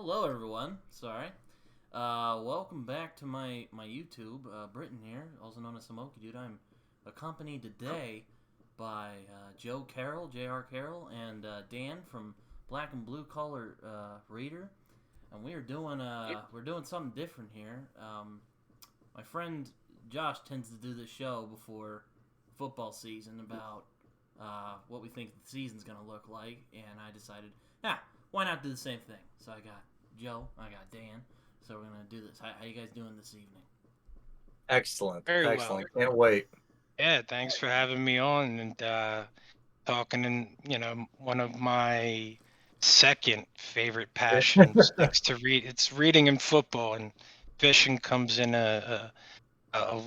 Hello, everyone. Sorry. Welcome back to my YouTube. Britton here, also known as Samoki Dude. I'm accompanied today by Joe Carrel, J.R. Carrel, and Dan from Black and Blue Collar Reader, and we're doing something different here. My friend Josh tends to do this show before football season about what we think the season's gonna look like, and I decided, why not do the same thing? So I got Joe, I got Dan, so we're gonna do this. How you guys doing this evening? Excellent. Very well. Excellent. Can't wait. Yeah, thanks for having me on and talking in, one of my second favorite passions next to read. It's reading and football, and fishing comes in a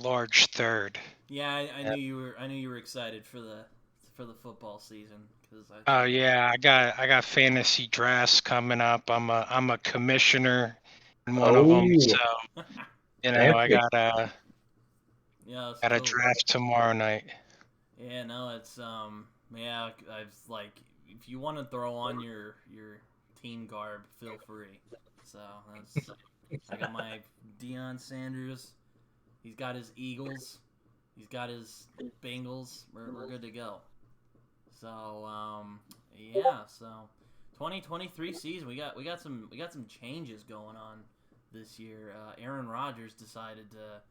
large third. Yeah, I Yeah. knew you were excited for the football season because I Oh thought yeah, I got fantasy drafts coming up. I'm a commissioner in one of them, Oh, so that. I fancy. Yeah, it's got a cool. draft tomorrow night. Yeah, no, it's yeah, I've like if you want to throw on your team garb, feel free. So that's I got my Deion Sanders. He's got his Eagles. He's got his Bengals. We're good to go. So yeah, so 2023 season we got some changes going on this year. Aaron Rodgers decided to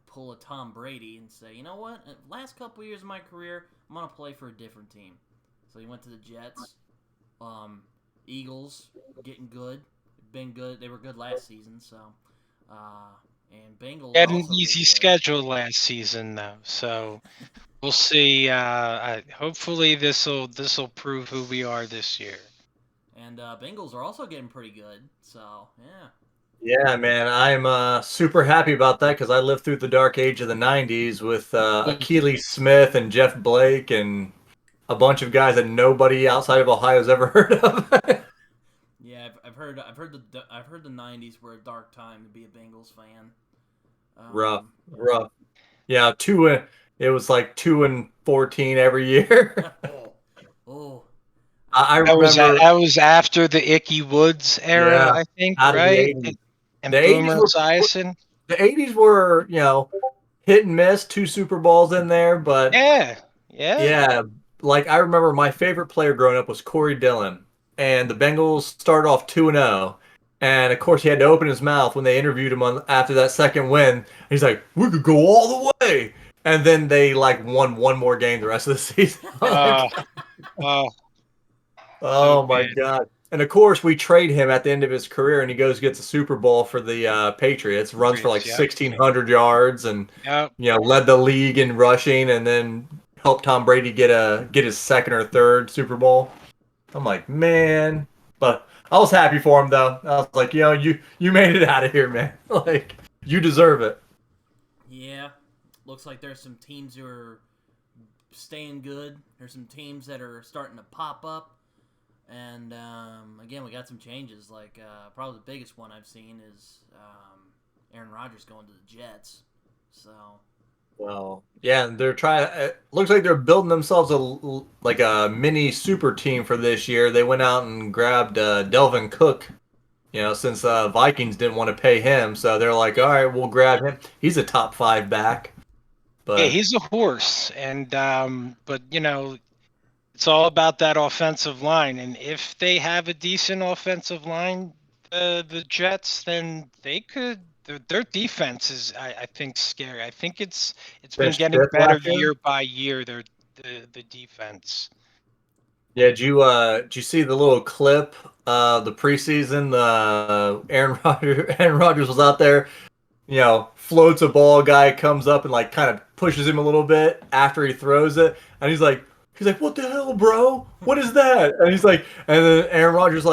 pull a Tom Brady and say, you know what? Last couple years of my career, I'm gonna play for a different team. So he went to the Jets. Eagles getting good, been good. They were good last season. So and Bengals Had an also easy getting good. schedule last season though, so we'll see. Hopefully, this'll prove who we are this year. And Bengals are also getting pretty good. So yeah. Yeah, man. I'm super happy about that because I lived through the dark age of the 90s with Achilles Smith and Jeff Blake and a bunch of guys that nobody outside of Ohio's ever heard of. Yeah, I've heard the '90s were a dark time to be a Bengals fan. Rough, Um, rough. Yeah, it was like 2-14 every year. oh, I That was remember, that was after the Icky Woods era, yeah, I think, out of the right? 80s. And The 80s Boomer were Esiason. the 80s were, hit and miss, two Super Bowls in there, but Yeah, yeah. yeah, like I remember my favorite player growing up was Corey Dillon, and the Bengals started off 2-0. And of course, he had to open his mouth when they interviewed him after that second win. He's like, "We could go all the way," and then they like won one more game the rest of the season. Uh, Like, oh, so oh my bad. god! And of course, we trade him at the end of his career, and he goes gets a Super Bowl for the Patriots. Runs for like Patriots, yep, 1,600 yards, and yep. led the league in rushing, and then helped Tom Brady get his second or third Super Bowl. I'm like, man, but I was happy for him though. I was like, you made it out of here, man. Like, you deserve it. yeah. Looks like there's some teams who are staying good. There's some teams that are starting to pop up. And again, we got some changes. Like probably the biggest one I've seen is Aaron Rodgers going to the Jets. So Well, yeah, they're trying. It looks like they're building themselves like a mini super team for this year. They went out and grabbed Delvin Cook. Since Vikings didn't want to pay him, so they're like, all right, we'll grab him. He's a top five back, Yeah, but he's a horse, and but it's all about that offensive line. And if they have a decent offensive line, the Jets, then they could. Their defense is, I think, scary. I think it's been finished getting fifth better last year. year by year. The defense. Yeah, did you see the little clip the preseason Aaron Rodgers was out there, floats a ball, guy comes up and like kind of pushes him a little bit after he throws it, and he's like, "What the hell, bro? What is that?" And then Aaron Rodgers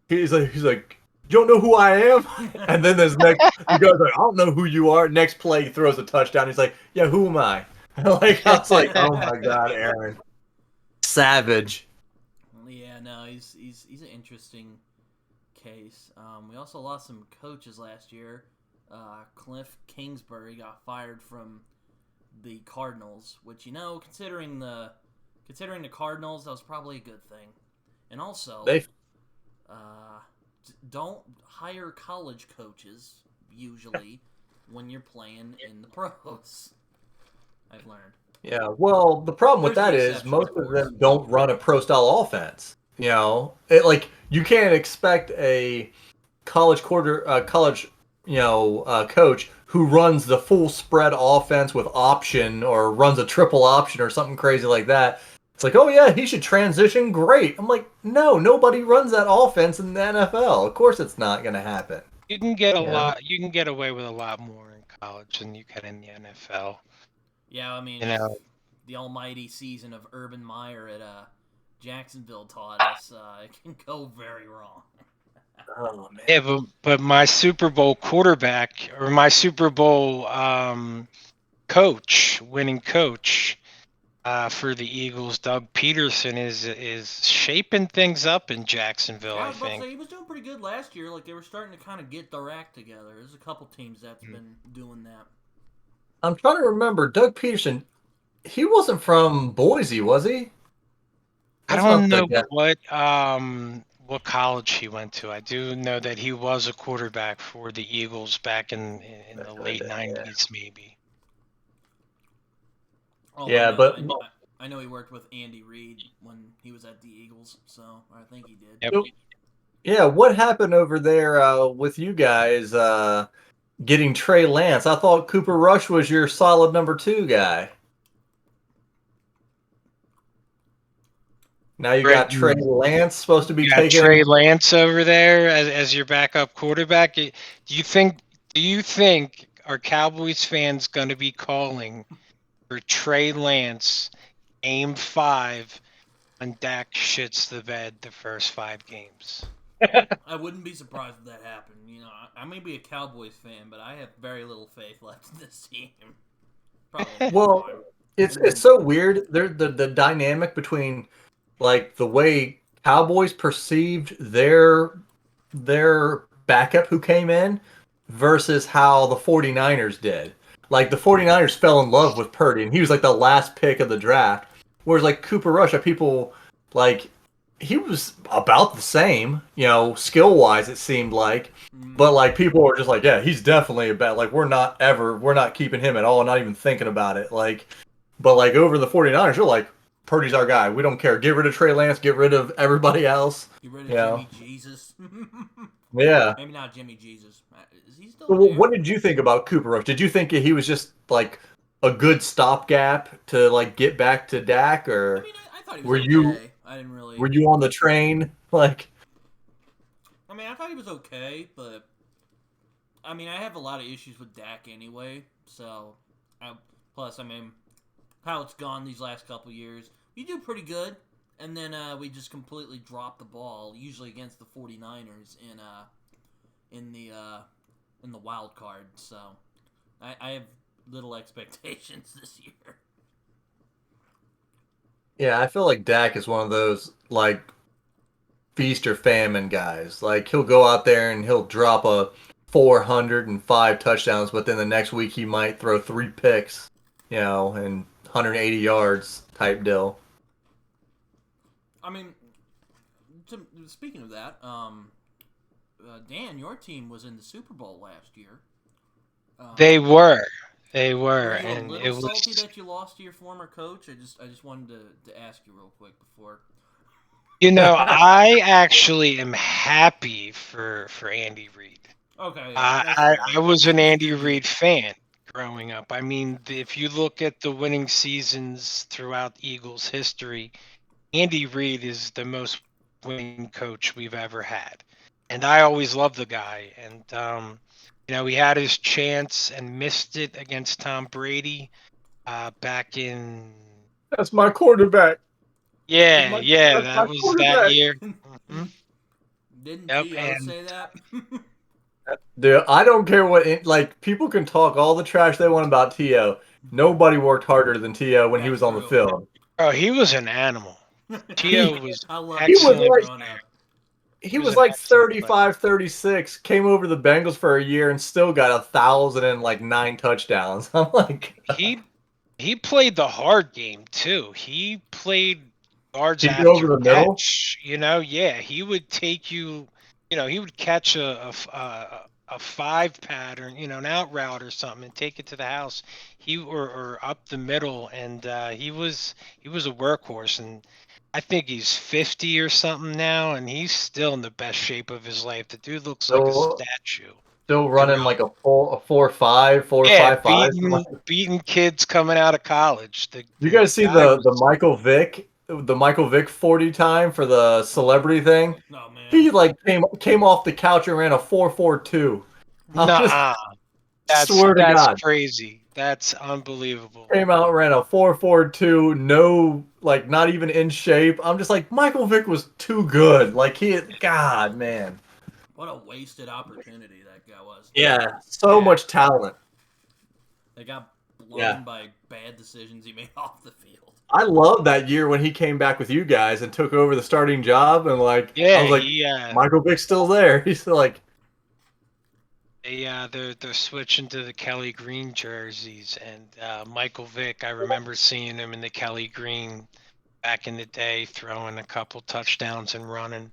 he's like, "You don't know who I am?" And then the guy's like, "I don't know who you are." Next play, he throws a touchdown. He's like, "Yeah, who am I?" Like I was like, "Oh my god, Aaron, savage." yeah, no, he's an interesting case. We also lost some coaches last year. Cliff Kingsbury got fired from the Cardinals, which considering the Cardinals, that was probably a good thing. And also, They uh, don't hire college coaches usually when you're playing in the pros. I've learned. Yeah, well, the problem with There's that the is exception, most of of course. them don't run a pro style offense. Like you can't expect a college coach who runs the full spread offense with option or runs a triple option or something crazy like that. It's like, oh yeah, he should transition. Great. I'm like, no, nobody runs that offense in the NFL. Of course, it's not going to happen. You can get Yeah. You can get away with a lot more in college than you can in the NFL. Yeah, I mean, You know. the almighty season of Urban Meyer at Jacksonville taught us it can go very wrong. Oh man. Yeah, but my Super Bowl quarterback or my Super Bowl winning coach for the Eagles, Doug Peterson, is shaping things up in Jacksonville. Yeah, I I was about to think. say, he was doing pretty good last year. Like, they were starting to kind of get their act together. There's a couple teams that's been doing that. I'm trying to remember. Doug Peterson, he wasn't from Boise, was he? I That's don't not know the what college he went to. I do know that he was a quarterback for the Eagles back in the late '90s, maybe. Oh, Yeah, I know he worked with Andy Reid when he was at the Eagles, so I think he did. Yep. Yeah, what happened over there with you guys getting Trey Lance? I thought Cooper Rush was your solid number 2 guy. Now you got Trey Lance supposed to be You got taking. Trey Lance over there as your backup quarterback. Do you think our Cowboys fans going to be calling for Trey Lance aim 5 when Dak shits the bed the first 5 games? I wouldn't be surprised if that happened. You know, I may be a Cowboys fan, but I have very little faith left in this team. Probably. Well, it's so weird. The dynamic between like the way Cowboys perceived their backup who came in versus how the 49ers did. Like the 49ers fell in love with Purdy and he was like the last pick of the draft. Whereas like Cooper Rush, people like he was about the same, skill wise it seemed like. But like people were just like, yeah, he's definitely a bad. Like we're not keeping him at all, not even thinking about it. Like, but like over the 49ers, you're like, Purdy's our guy. We don't care. Get rid of Trey Lance. Get rid of everybody else. Get rid of Jimmy Jesus. Yeah. Maybe not Jimmy Jesus. Is he still Well, there? what did you think about Cooper Rush? Did you think he was just like a good stopgap to like get back to Dak, or I mean, I thought he was okay. I didn't really. Were you on the train? Like, I mean, I thought he was okay, but I mean, I have a lot of issues with Dak anyway. So, plus, I mean, how it's gone these last couple years, we do pretty good, and then we just completely drop the ball, usually against the 49ers in the wild card. So, I have little expectations this year. yeah, I feel like Dak is one of those like feast or famine guys. Like he'll go out there and he'll drop a 405 touchdowns, but then the next week he might throw 3 picks, and 180 yards type deal. I mean, speaking of that, Dan, your team was in the Super Bowl last year. They were, Were you and a it little was. salty that you lost to your former coach? I just wanted to ask you real quick before. I actually am happy for Andy Reid. Okay. I was an Andy Reid fan growing up. I mean, if you look at the winning seasons throughout Eagles history, Andy Reid is the most winning coach we've ever had. And I always loved the guy. And, he had his chance and missed it against Tom Brady back in. That's my quarterback. Yeah, that's that my was quarterback. that year. Mm-hmm. Didn't Yep, T.O. and- say that? Dude, I don't care like people can talk all the trash they want about T.O. Nobody worked harder than T.O. when he was on the field. Oh, he was an animal. T.O. was I love excellent. He was growing up. He was like 35, 36, came over the Bengals for a year and still got 1,009 touchdowns. I'm like, he played the hard game too. He played yards He after go over the middle? catch. Yeah, he would take you he would catch a five pattern, an out route or something, and take it to the house. Or up the middle, and he was a workhorse, and I think he's 50 or something now, and he's still in the best shape of his life. The dude looks like a Still, statue. still running Carrel. like a 4.5, Yeah, 4.55. beating kids coming out of college. You The guys see guy the was Michael Vick 40 time for the celebrity thing? Oh man. He like came off the couch and ran a 4.42. I just Nuh-uh. That's swear to that's God. crazy. That's unbelievable. Came out, ran a 4.42, no, like not even in shape. I'm just like, Michael Vick was too good. Like God, man. What a wasted opportunity that guy was. Yeah, so Yeah. much talent. They got blown Yeah. by bad decisions he made off the field. I love that year when he came back with you guys and took over the starting job, and like I Yeah, was like, Michael Vick's still there. He's still like, they're switching to the Kelly Green jerseys, and Michael Vick. I remember seeing him in the Kelly Green back in the day, throwing a couple touchdowns and running.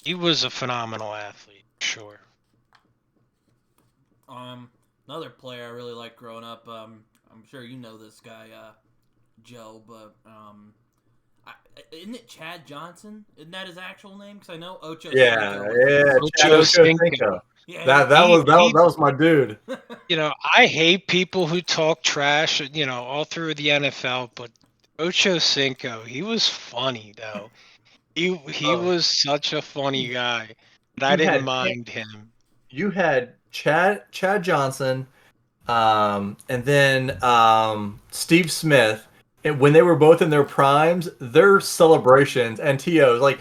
He was a phenomenal athlete, sure. Another player I really liked growing up. I'm sure you know this guy, Joe, but isn't it Chad Johnson? Isn't that his actual name? Because I know Ocho yeah, Cinco was yeah, Chad Ocho Cinco. Ochocinco. Yeah, That was my dude. I hate people who talk trash, all through the NFL, but Ocho Cinco, he was funny though. He Oh, was such a funny guy, but I you didn't had mind him. Chad Johnson, and then Steve Smith. And when they were both in their primes, their celebrations and tos like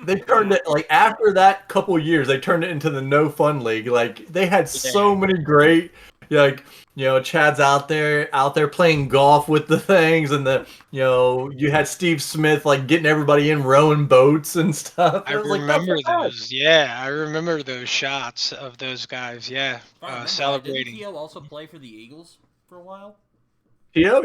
they turned it like after that couple years, they turned it into the no fun league. Like they had so Yeah, many great, like Chad's out there playing golf with the things, and you had Steve Smith like getting everybody in rowing boats and stuff. I It was like that's remember the best. those. Yeah, I remember those shots of those guys. Yeah, if I remember right, didn't celebrating. Tio also play for the Eagles for a while? Yeah,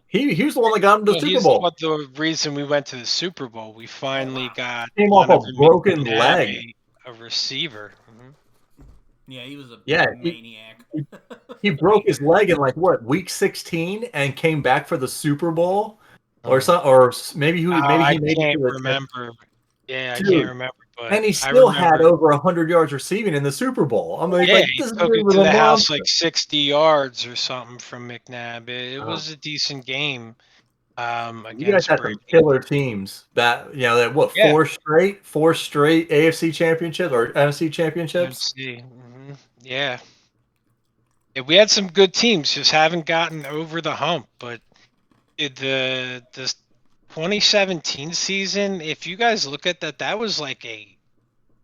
he was the one that got him to the Well, Super he's Bowl. what the reason we went to the Super Bowl. We Oh finally wow. got Came off Donovan a broken McNabb, leg. a receiver. Yeah, he was a Yeah, maniac. he broke his leg in like what week 16 and came back for the Super Bowl, or Mhm. some, or maybe I he made it can't to the remember. Yeah, I can't dude, remember, but and he I still had remember. over 100 yards receiving in the Super Bowl. I'm Yeah, like he this took dude it was to a the house like monster. 60 yards or something from McNabb. It Uh, was a decent game you guys against had some Brady. killer teams that what Yeah, four straight AFC championships or NFC championships. UNC. Yeah. Yeah, we had some good teams, just haven't gotten over the hump. But the 2017 season, if you guys look at that, that was like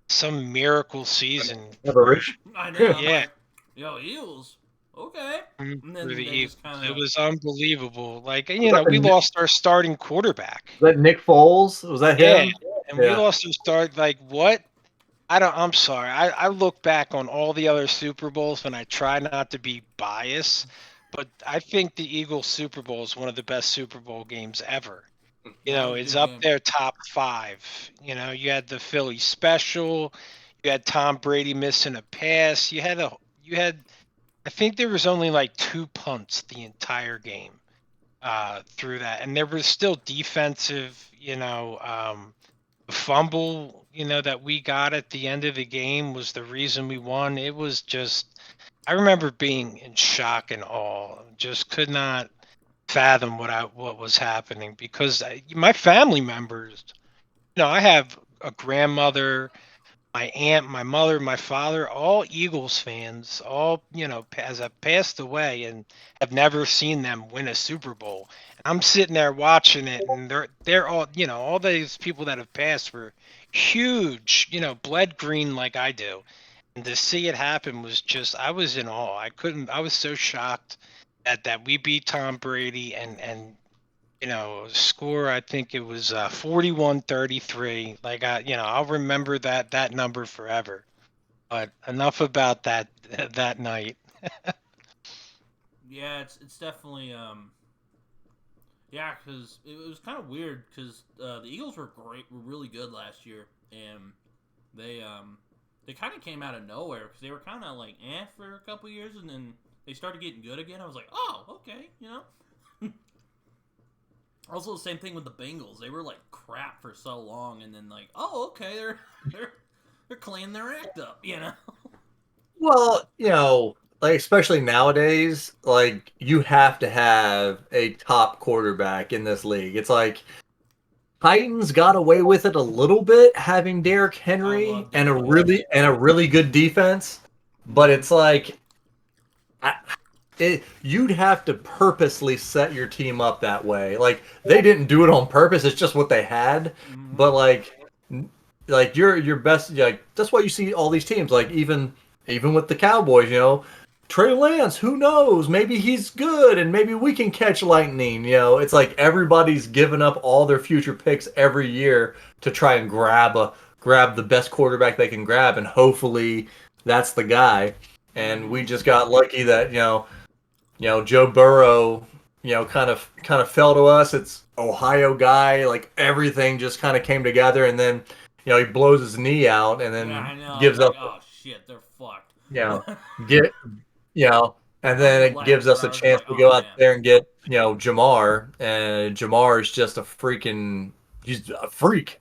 some miracle season for Average. I know. I'm yeah. like, yo, Eagles. Okay. And For then the they Eagles. just kind It of. was unbelievable. Like, Was that, we lost our starting quarterback. was that Nick Foles? Was that Yeah. him? And we Yeah. lost our start. Like, what? I'm sorry. I look back on all the other Super Bowls and I try not to be biased, but I think the Eagles Super Bowl is one of the best Super Bowl games ever. That was a It's good up game. there top five. You had the Philly special, you had Tom Brady missing a pass. I think there was only like two punts the entire game through that, and there was still defensive. The fumble, that we got at the end of the game was the reason we won. It was just, I remember being in shock and awe. Just could not fathom what was happening because my family members, I have a grandmother, my aunt, my mother, my father, all Eagles fans, all, as have passed away and have never seen them win a Super Bowl. And I'm sitting there watching it and they're all, all these people that have passed were huge, bled green like I do. And to see it happen was just, I was in awe. I was so shocked that we beat Tom Brady and score, I think it was 41-33. Like I'll remember that number forever. But enough about that night. Yeah, it's definitely yeah, because it was kind of weird because the Eagles were really good last year, and they kind of came out of nowhere because they were kind of like for a couple years, and then they started getting good again. I was like, oh, okay, you know. Also, the same thing with the Bengals. They were like crap for so long, and then like, oh, okay, they're cleaning their act up, you know. Well, you know, like especially nowadays, like you have to have a top quarterback in this league. It's like Titans got away with it a little bit having Derrick Henry and a really good defense, but it's like you'd have to purposely set your team up that way. Like they didn't do it on purpose; it's just what they had. Mm-hmm. But like your best, like that's why you see all these teams. Like even with the Cowboys, you know, Trey Lance. Who knows? Maybe he's good, and maybe we can catch lightning. You know, it's like everybody's giving up all their future picks every year to try and grab the best quarterback they can grab, and hopefully that's the guy. And we just got lucky that Joe Burrow, kind of fell to us. It's Ohio guy, like everything just kind of came together, and then, he blows his knee out, and then gives up. Oh shit, they're fucked. And then it gives us a chance to go out there and get, Jamar, and Jamar is just he's a freak.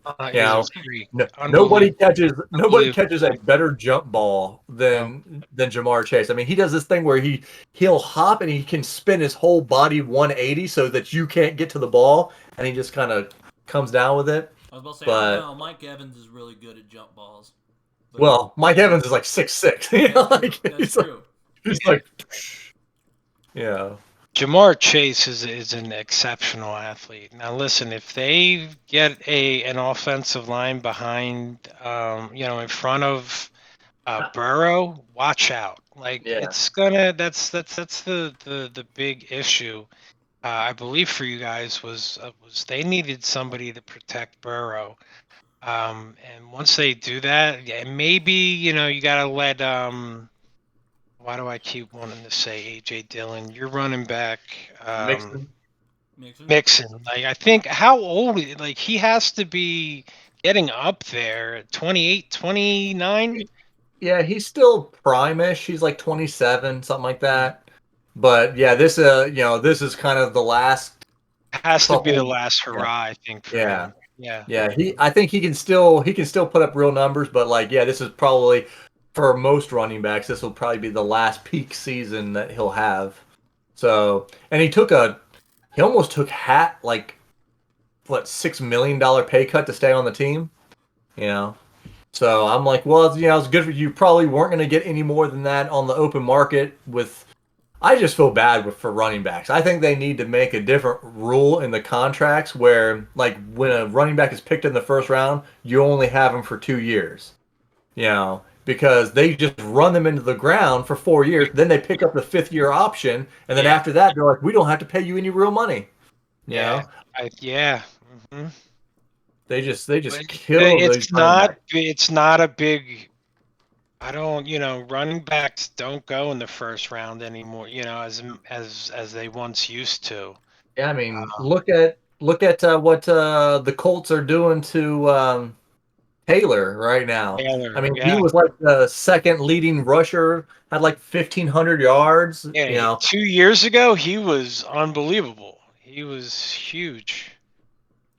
Nobody catches a better jump ball than Jamar Chase. I mean, he does this thing where he'll hop and he can spin his whole body 180 so that you can't get to the ball, and he just kind of comes down with it. I was about to say, I don't know, Mike Evans is really good at jump balls. Well, Mike Evans is like 6'6". That's true. He's like, yeah. Jamar Chase is an exceptional athlete. Now, listen, if they get an offensive line behind, in front of Burrow, watch out. It's gonna. That's the big issue. I believe for you guys was they needed somebody to protect Burrow, and once they do that, maybe you gotta let Why do I keep wanting to say A.J. Dillon? You're running back. Mixon. Like, I think how old? Like, he has to be getting up there, 28, 29. Yeah, he's still prime-ish. He's like 27, something like that. But yeah, this is kind of the last. Has to be the last hurrah, I think. For him. Yeah. I think he can still put up real numbers, but this is probably. For most running backs, this will probably be the last peak season that he'll have. So, and he almost took $6 million pay cut to stay on the team. So I'm like, well, it's good for you. Probably weren't going to get any more than that on the open market. I just feel bad for running backs. I think they need to make a different rule in the contracts where, like, when a running back is picked in the first round, you only have him for 2 years. Because they just run them into the ground for 4 years. Then they pick up the 5th-year option, and then after that, they're like, "We don't have to pay you any real money." Mm-hmm. They just kill. It's not a big. I don't. Running backs don't go in the first round anymore. As they once used to. Yeah, I mean, look at what the Colts are doing to. Taylor right now. He was like the second leading rusher, had like 1,500 yards. 2 years ago, he was unbelievable. He was huge.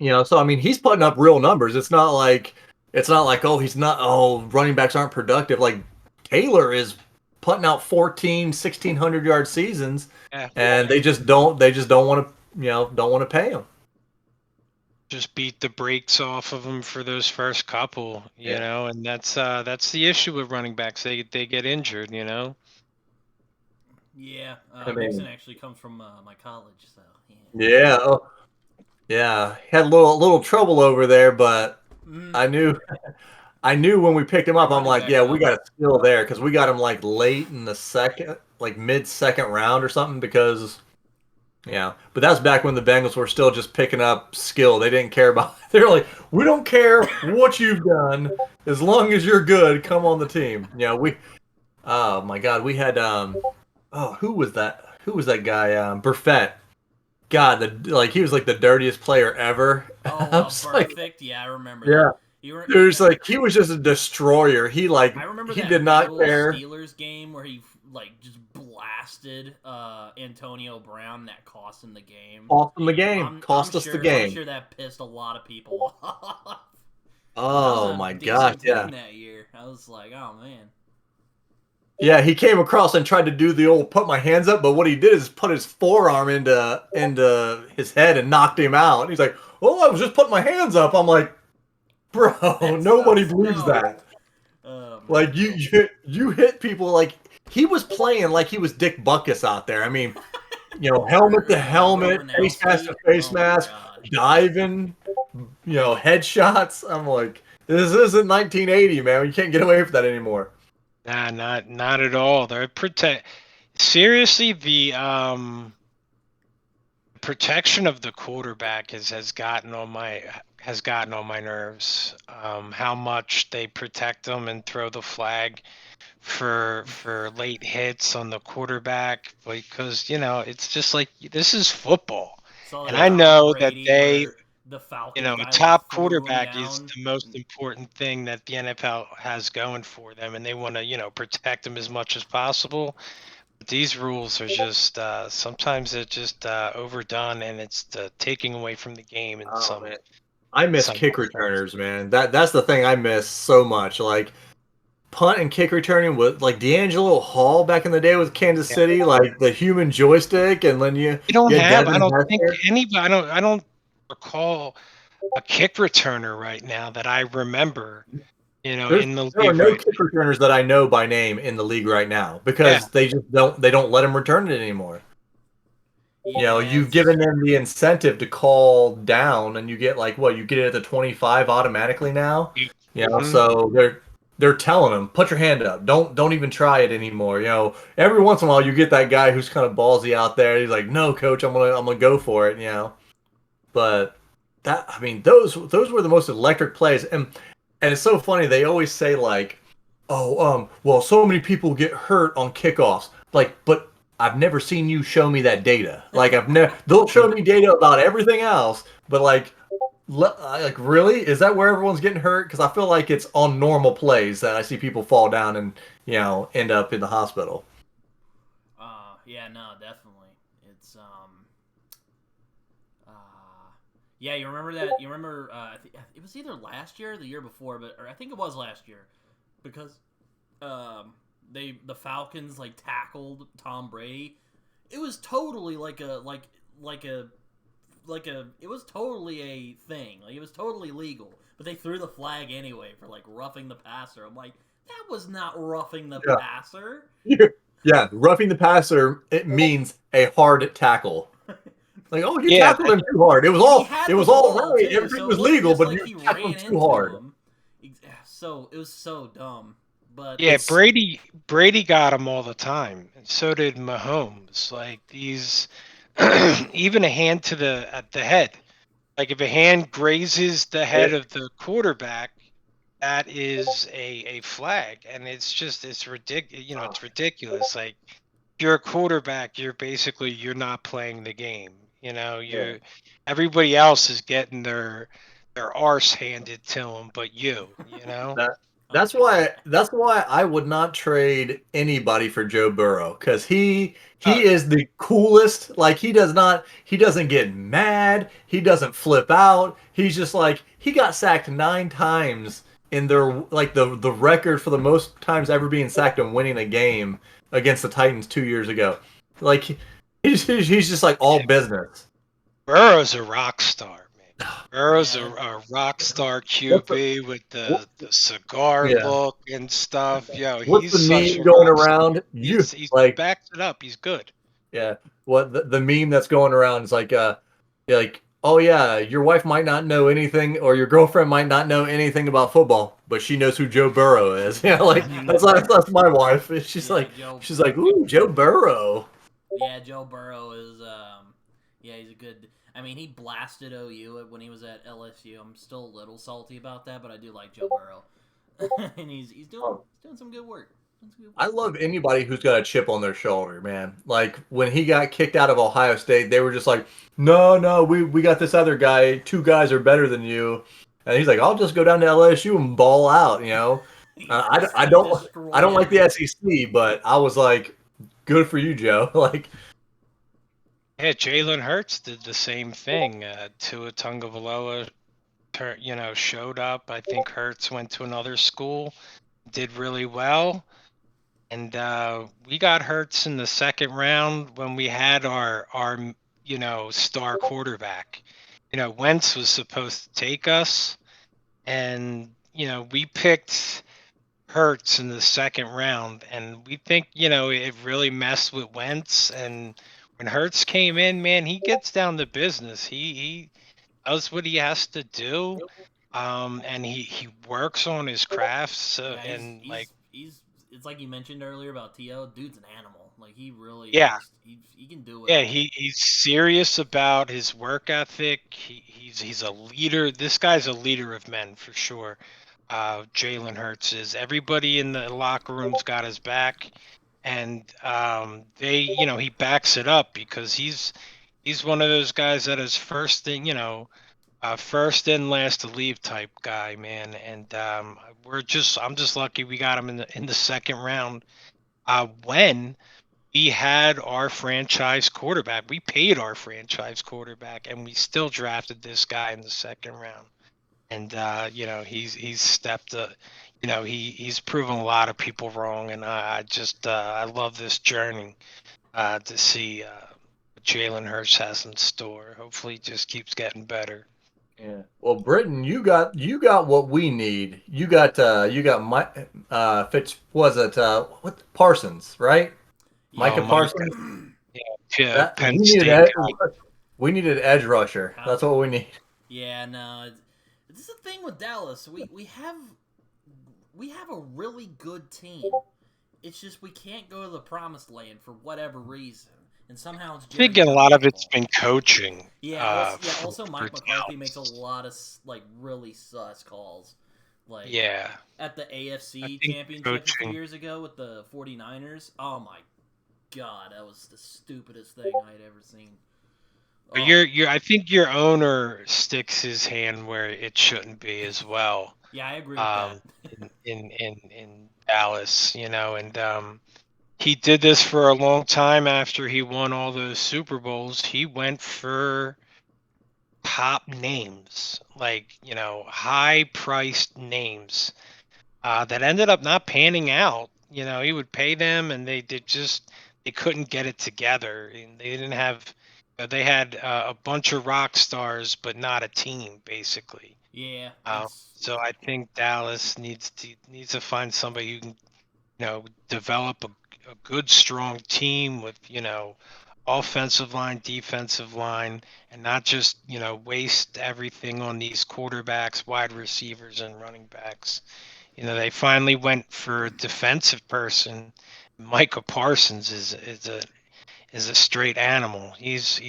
So I mean, he's putting up real numbers. It's not like running backs aren't productive. Like Taylor is putting out 1,600 yard seasons, and they just don't want to pay him. Just beat the brakes off of them for those first couple, and that's the issue with running backs. They get injured, Yeah, Mixon actually comes from my college, so yeah. Had a little trouble over there, but I knew when we picked him up, I'm like, we got a skill there because we got him like late in the second, like mid-second round or something because. Yeah, but that's back when the Bengals were still just picking up skill. They didn't care about. They're like, we don't care what you've done as long as you're good. Come on the team. Oh my God, we had who was that? Who was that guy? Burfett. God, he was like the dirtiest player ever. Oh, perfect. I remember. Yeah, There's like he was just a destroyer. He I remember he that did not Bengals care. Steelers game where he like just blasted Antonio Brown that cost him the game. Cost him the game. I'm Cost us sure, the game. I'm sure that pissed a lot of people off. Oh my gosh, yeah. That year, I was like, oh man. Yeah, he came across and tried to do the old put my hands up, but what he did is put his forearm into his head and knocked him out. And he's like, "Oh, I was just putting my hands up." I'm like, "Bro, nobody believes that." Like you hit people like he was playing like he was Dick Butkus out there. I mean, helmet to helmet, face mask to face mask, diving, headshots. I'm like, this isn't 1980, man. You can't get away with that anymore. Nah, not at all. They're seriously, the protection of the quarterback has gotten on my nerves. How much they protect them and throw the flag for late hits on the quarterback, because it's just like, this is football. And I know that the Falcons a top quarterback is the most important thing that the NFL has going for them, and they want to protect them as much as possible. But these rules are just sometimes they're just overdone, and it's taking away from the game. And I miss kick returners, man. That's the thing I miss so much. Like punt and kick returning with like D'Angelo Hall back in the day with Kansas City, like the human joystick, and then you don't have. I don't think anybody. I don't recall a kick returner right now that I remember. In the league. There are no kick returners that I know by name in the league right now because they just don't let them return it anymore. You've given them the incentive to call down, and you get you get it at the 25 automatically now. So they're telling them, put your hand up, don't even try it anymore. Every once in a while you get that guy who's kind of ballsy out there. He's like, no, coach, I'm gonna go for it. But those were the most electric plays, and it's so funny. They always say well, so many people get hurt on kickoffs. But I've never seen you show me that data. They'll show me data about everything else, but really, is that where everyone's getting hurt? Because I feel like it's on normal plays that I see people fall down and end up in the hospital. Yeah, no, definitely. It's yeah, you remember that? You remember? It was either last year or the year before, or I think it was last year, because the Falcons tackled Tom Brady. It was totally it was totally a thing. It was totally legal, but they threw the flag anyway for roughing the passer. I'm like, that was not roughing the passer. Yeah, roughing the passer, it means a hard tackle. He tackled him too hard. It was all right. Everything was legal, but you tackled him too hard. So it was so dumb. But Brady got him all the time, and so did Mahomes. These, even a hand at the head. If a hand grazes the head of the quarterback, that is a flag, and it's ridiculous. It's ridiculous. If you're a quarterback, you're not playing the game. Everybody else is getting their arse handed to them, but That's why I would not trade anybody for Joe Burrow, because he is the coolest. He doesn't get mad. He doesn't flip out. He's just he got sacked 9 times in their the record for the most times ever being sacked and winning a game against the Titans 2 years ago. He's just all business. Burrow's a rock star, man. Burrow's a rock star QB with the cigar look and stuff. What's he's the meme going around? He's backed it up. He's good. Yeah. What the meme that's going around is oh yeah, your wife might not know anything, or your girlfriend might not know anything about football, but she knows who Joe Burrow is. That's my wife. She's ooh, Joe Burrow. Yeah, Joe Burrow is he's a good. He blasted OU when he was at LSU. I'm still a little salty about that, but I do like Joe Burrow, and he's doing some good work. I love anybody who's got a chip on their shoulder, man. When he got kicked out of Ohio State, they were just no, we got this other guy. 2 guys are better than you. and he's like, I'll just go down to LSU and ball out. I don't like the SEC, but I was like, good for you, Joe. Like, Yeah, Jalen Hurts did the same thing. Tua Tagovailoa, showed up. I think Hurts went to another school, did really well. And we got Hurts in the second round when we had our star quarterback. Wentz was supposed to take us, and we picked Hurts in the second round, and we think it really messed with Wentz. And when Hurts came in, man, he gets down to business. He does what he has to do, and he works on his craft. So Yeah, and like. he's it's like you mentioned earlier about T.O. Dude's an animal. Like he really Yeah, just he can do it yeah, all. he's serious about his work ethic. He's a leader. This guy's a leader of men for sure. Jalen Hurts is. Everybody in the locker room's got his back, and he backs it up because he's one of those guys that is first in, last to leave type guy, man. And I'm just lucky we got him in the second round. When we had our franchise quarterback. We paid our franchise quarterback, and we still drafted this guy in the second round. And he's stepped. He's proven a lot of people wrong, and I love this journey to see what Jalen Hurts has in store. Hopefully, it just keeps getting better. yeah. Well, Britton, you got what we need. You got Mike what Parsons, right? Micah Oh, Parsons. yeah, We Penn needed State guy. we needed an edge rusher. That's what we need. Yeah, no. This is the thing with Dallas. We have a really good team. It's just we can't go to the promised land for whatever reason, and somehow it's. I think a lot of it's been coaching. Yeah. Also, for Mike McCarthy Dallas. makes a lot of like really sus calls. Like Yeah. at the AFC think championship a few coaching- years ago with the 49ers. Oh my god, that was the stupidest thing I had ever seen. But Oh. I think your owner sticks his hand where it shouldn't be as well. Yeah, I agree with that. In Dallas, and he did this for a long time after he won all those Super Bowls. He went for top names, like, high priced names that ended up not panning out. He would pay them, and they couldn't get it together. And they didn't have. They had a bunch of rock stars, but not a team, basically. Yeah. So I think Dallas needs to find somebody who can, develop a good, strong team with, offensive line, defensive line, and not just, waste everything on these quarterbacks, wide receivers, and running backs. They finally went for a defensive person. Micah Parsons is a straight animal. He's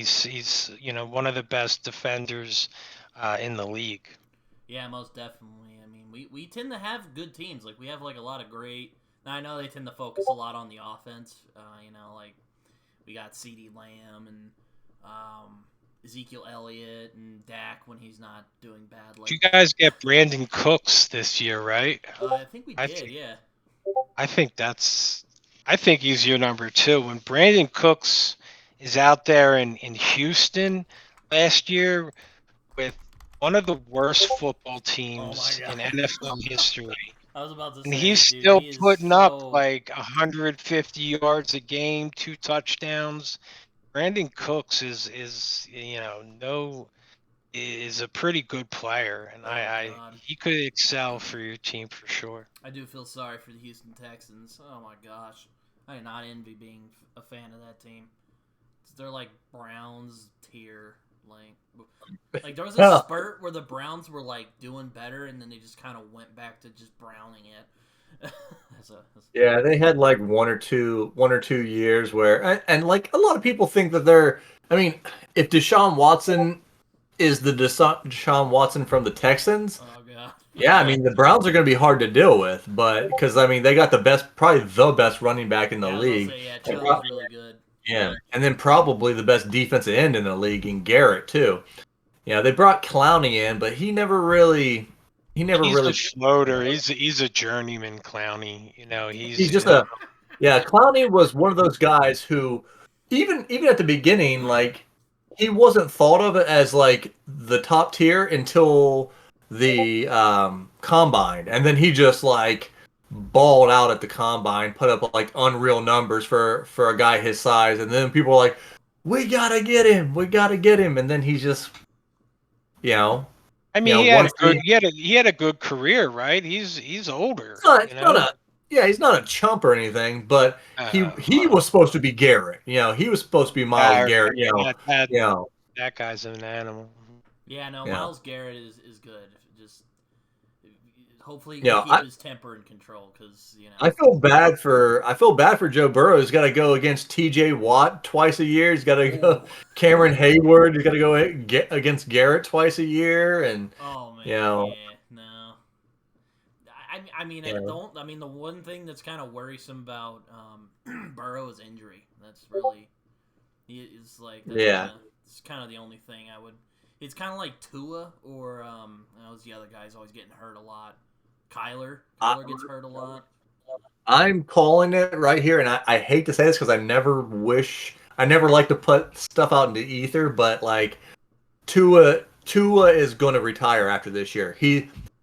one of the best defenders in the league. Yeah, most definitely. I mean, we tend to have good teams. Like we have like a lot of great. Now I know they tend to focus a lot on the offense. Like we got CeeDee Lamb and Ezekiel Elliott and Dak when he's not doing bad. Like, Did you guys get Brandon Cooks this year, right? I think we did. Yeah. I think he's your number 2. When Brandon Cooks is out there in Houston last year with one of the worst football teams in NFL history. I was about to say, and he's dude, still he putting up like 150 yards a game, 2 touchdowns. Brandon Cooks is a pretty good player, and he could excel for your team for sure. I do feel sorry for the Houston Texans. Oh my gosh, I do not envy being a fan of that team. They're like Browns tier. Like there was a spurt where the Browns were like doing better, and then they just kind of went back to just browning it. Yeah, they had like one or two years where, and like a lot of people think that they're. I mean, if Deshaun Watson is the Deshaun Watson from the Texans, oh god. Yeah, I mean the Browns are going to be hard to deal with, but because I mean they got probably the best running back in the league. Chubb's really good. Yeah, and then probably the best defensive end in the league in Garrett too. they brought Clowney in, but he never really. He's a floater. He's a journeyman, Clowney. He's just a. Yeah, Clowney was one of those guys who, even at the beginning, like he wasn't thought of as like the top tier until the combine, and then he just like balled out at the combine, put up like unreal numbers for a guy his size, and then people were like, "We gotta get him," and then he's just, I mean, he had a good career, right? He's older. He's not a chump or anything, but he was supposed to be Garrett. He was supposed to be Myles Garrett. That guy's an animal. Yeah, no, Myles Garrett is good. Just hopefully he can keep his temper in control, because I feel bad for Joe Burrow. He's got to go against T.J. Watt twice a year. He's got to go Cameron Hayward. He's got to go against Garrett twice a year, and no. I mean, the one thing that's kind of worrisome about Burrow is injury. That's really it's kind of the only thing I would. It's kind of like Tua or the other guy's always getting hurt a lot. Kyler gets hurt a lot. I'm calling it right here, and I hate to say this because I never like to put stuff out into ether, but like Tua is going to retire after this year.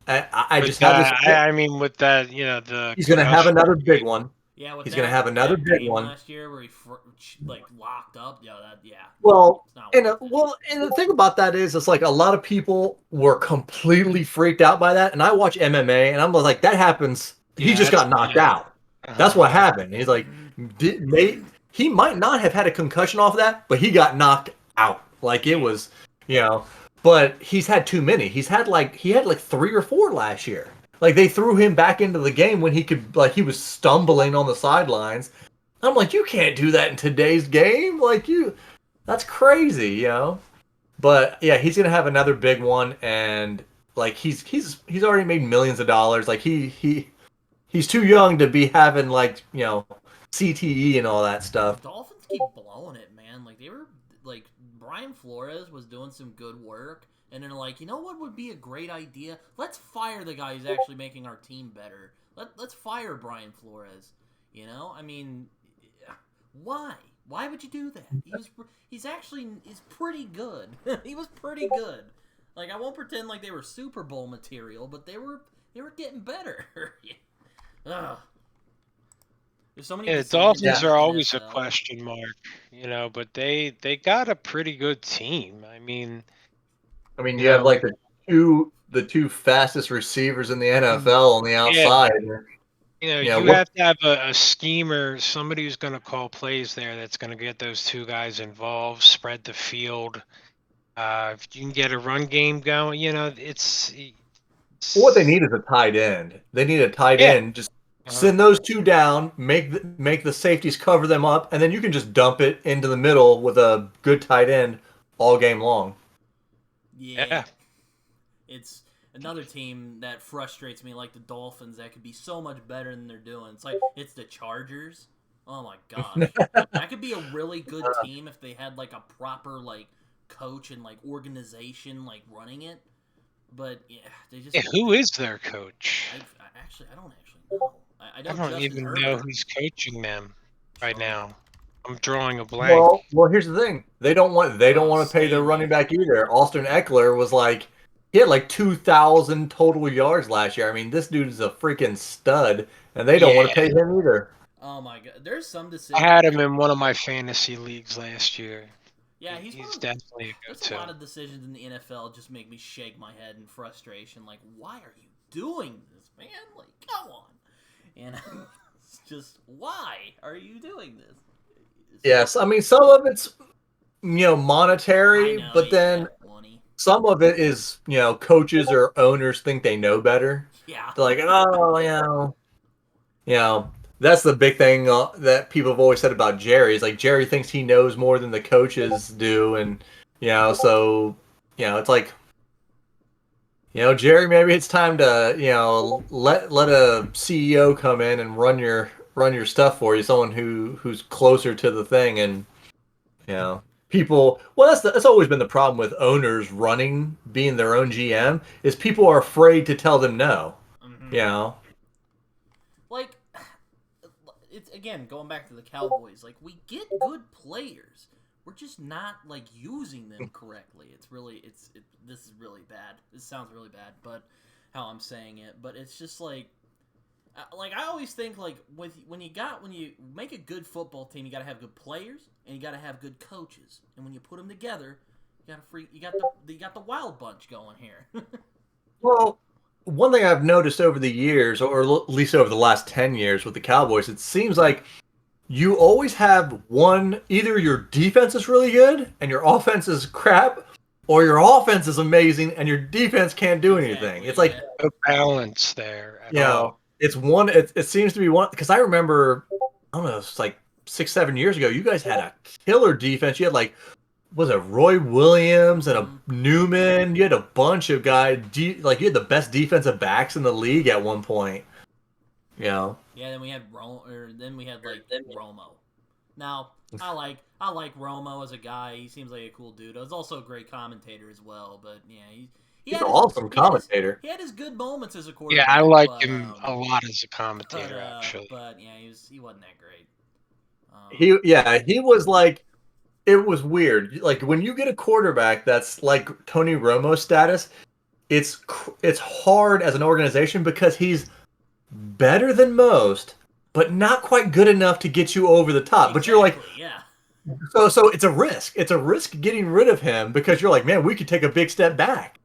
I mean, with that, he's going to have another big one. Yeah, he's going to have another big one last year where he locked up. Well, and the thing about that is, it's like a lot of people were completely freaked out by that, and I watch MMA, and I'm like, that happens. He just got knocked out. That's what happened. He's like, he might not have had a concussion off of that, but he got knocked out. Like it was, But he's had too many. He had like 3 or 4 last year. Like they threw him back into the game when he was stumbling on the sidelines. I'm like, you can't do that in today's game. That's crazy, But yeah, he's gonna have another big one, and like he's already made millions of dollars. Like he's too young to be having CTE and all that stuff. The Dolphins keep blowing it, man. Like they were Brian Flores was doing some good work. And then what would be a great idea? Let's fire the guy who's actually making our team better. Let's fire Brian Flores. I mean, why? Why would you do that? He's pretty good. He was pretty good. Like I won't pretend like they were Super Bowl material, but they were getting better. Ugh. There's so many. Yeah, the Dolphins are always a question mark, but they got a pretty good team. I mean, you have like the two fastest receivers in the NFL on the outside. Yeah. You have to have a schemer, somebody who's going to call plays there that's going to get those two guys involved, spread the field. If you can get a run game going, it's what they need is a tight end. They need a tight end. Just send those two down, make the safeties cover them up, and then you can just dump it into the middle with a good tight end all game long. Yeah. It's another team that frustrates me, like the Dolphins, that could be so much better than they're doing. It's the Chargers. Oh my gosh. That could be a really good team if they had a proper coach and organization running it. But yeah, they just who is their coach? I don't actually know. I don't even know who's coaching them right now. I'm drawing a blank. Well, here's the thing. They don't want to pay their running back either. Austin Eckler was he had 2,000 total yards last year. I mean, this dude is a freaking stud, and they don't want to pay him either. Oh my god, there's some decisions. I had him in one of my fantasy leagues last year. Yeah, he's definitely a go-to. There's a lot of decisions in the NFL just make me shake my head in frustration. Why are you doing this, man? Come on. And it's just, why are you doing this? Yes, I mean, some of it's, monetary, but then some of it is, coaches or owners think they know better. Yeah. They're like, oh, that's the big thing that people have always said about Jerry. Is Jerry thinks he knows more than the coaches do, and so it's Jerry, maybe it's time to let a CEO come in and run your stuff for you, someone who's closer to the thing, and people. Well, that's always been the problem with owners being their own GM is people are afraid to tell them no. Mm-hmm. You know. Like, it's again going back to the Cowboys. Like, we get good players, we're just not like using them correctly. This is really bad. This sounds really bad, but how I'm saying it, but it's just like I always think like when you make a good football team, you got to have good players and you got to have good coaches, and when you put them together, you got the wild bunch going here. Well, one thing I've noticed over the years, or at least over the last 10 years with the Cowboys, it seems like you always have either your defense is really good and your offense is crap, or your offense is amazing and your defense can't do anything. Exactly, It's like, No balance there at all. it seems to be one, because I remember, I don't know, it's like 6-7 years ago, you guys had a killer defense. You had like, was it Roy Williams and a Newman? You had a bunch of guys. Like, you had the best defensive backs in the league at one point. Yeah, then we had Romo. Now, I like Romo as a guy. He seems like a cool dude. He's also a great commentator as well. But yeah, he's an awesome commentator. He had his good moments as a quarterback. Yeah, I like him a lot as a commentator, actually. But yeah, he wasn't that great. He was like, it was weird. Like, when you get a quarterback that's like Tony Romo status, it's hard as an organization because he's better than most, but not quite good enough to get you over the top. Exactly, but you're like, yeah. So it's a risk. It's a risk getting rid of him because you're like, man, we could take a big step back.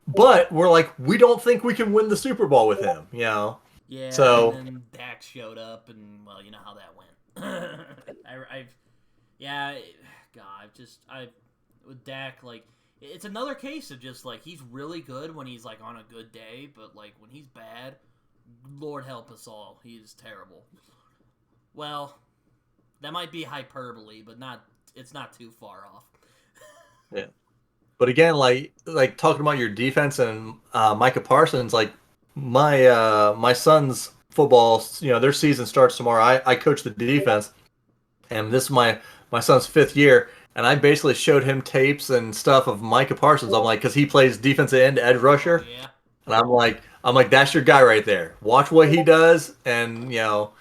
But we're like, we don't think we can win the Super Bowl with him, you know? Yeah, so, and then Dak showed up, and, well, you know how that went. With Dak, like, it's another case of just, like, he's really good when he's, like, on a good day, but, like, when he's bad, Lord help us all, he's terrible. Well, that might be hyperbole, but it's not too far off. Yeah. But again, like talking about your defense and Micah Parsons, like my son's football, their season starts tomorrow. I coach the defense, and this is my son's 5th year, and I basically showed him tapes and stuff of Micah Parsons. I'm like, because he plays defensive end, edge rusher, yeah. And I'm like, that's your guy right there. Watch what he does, and you'll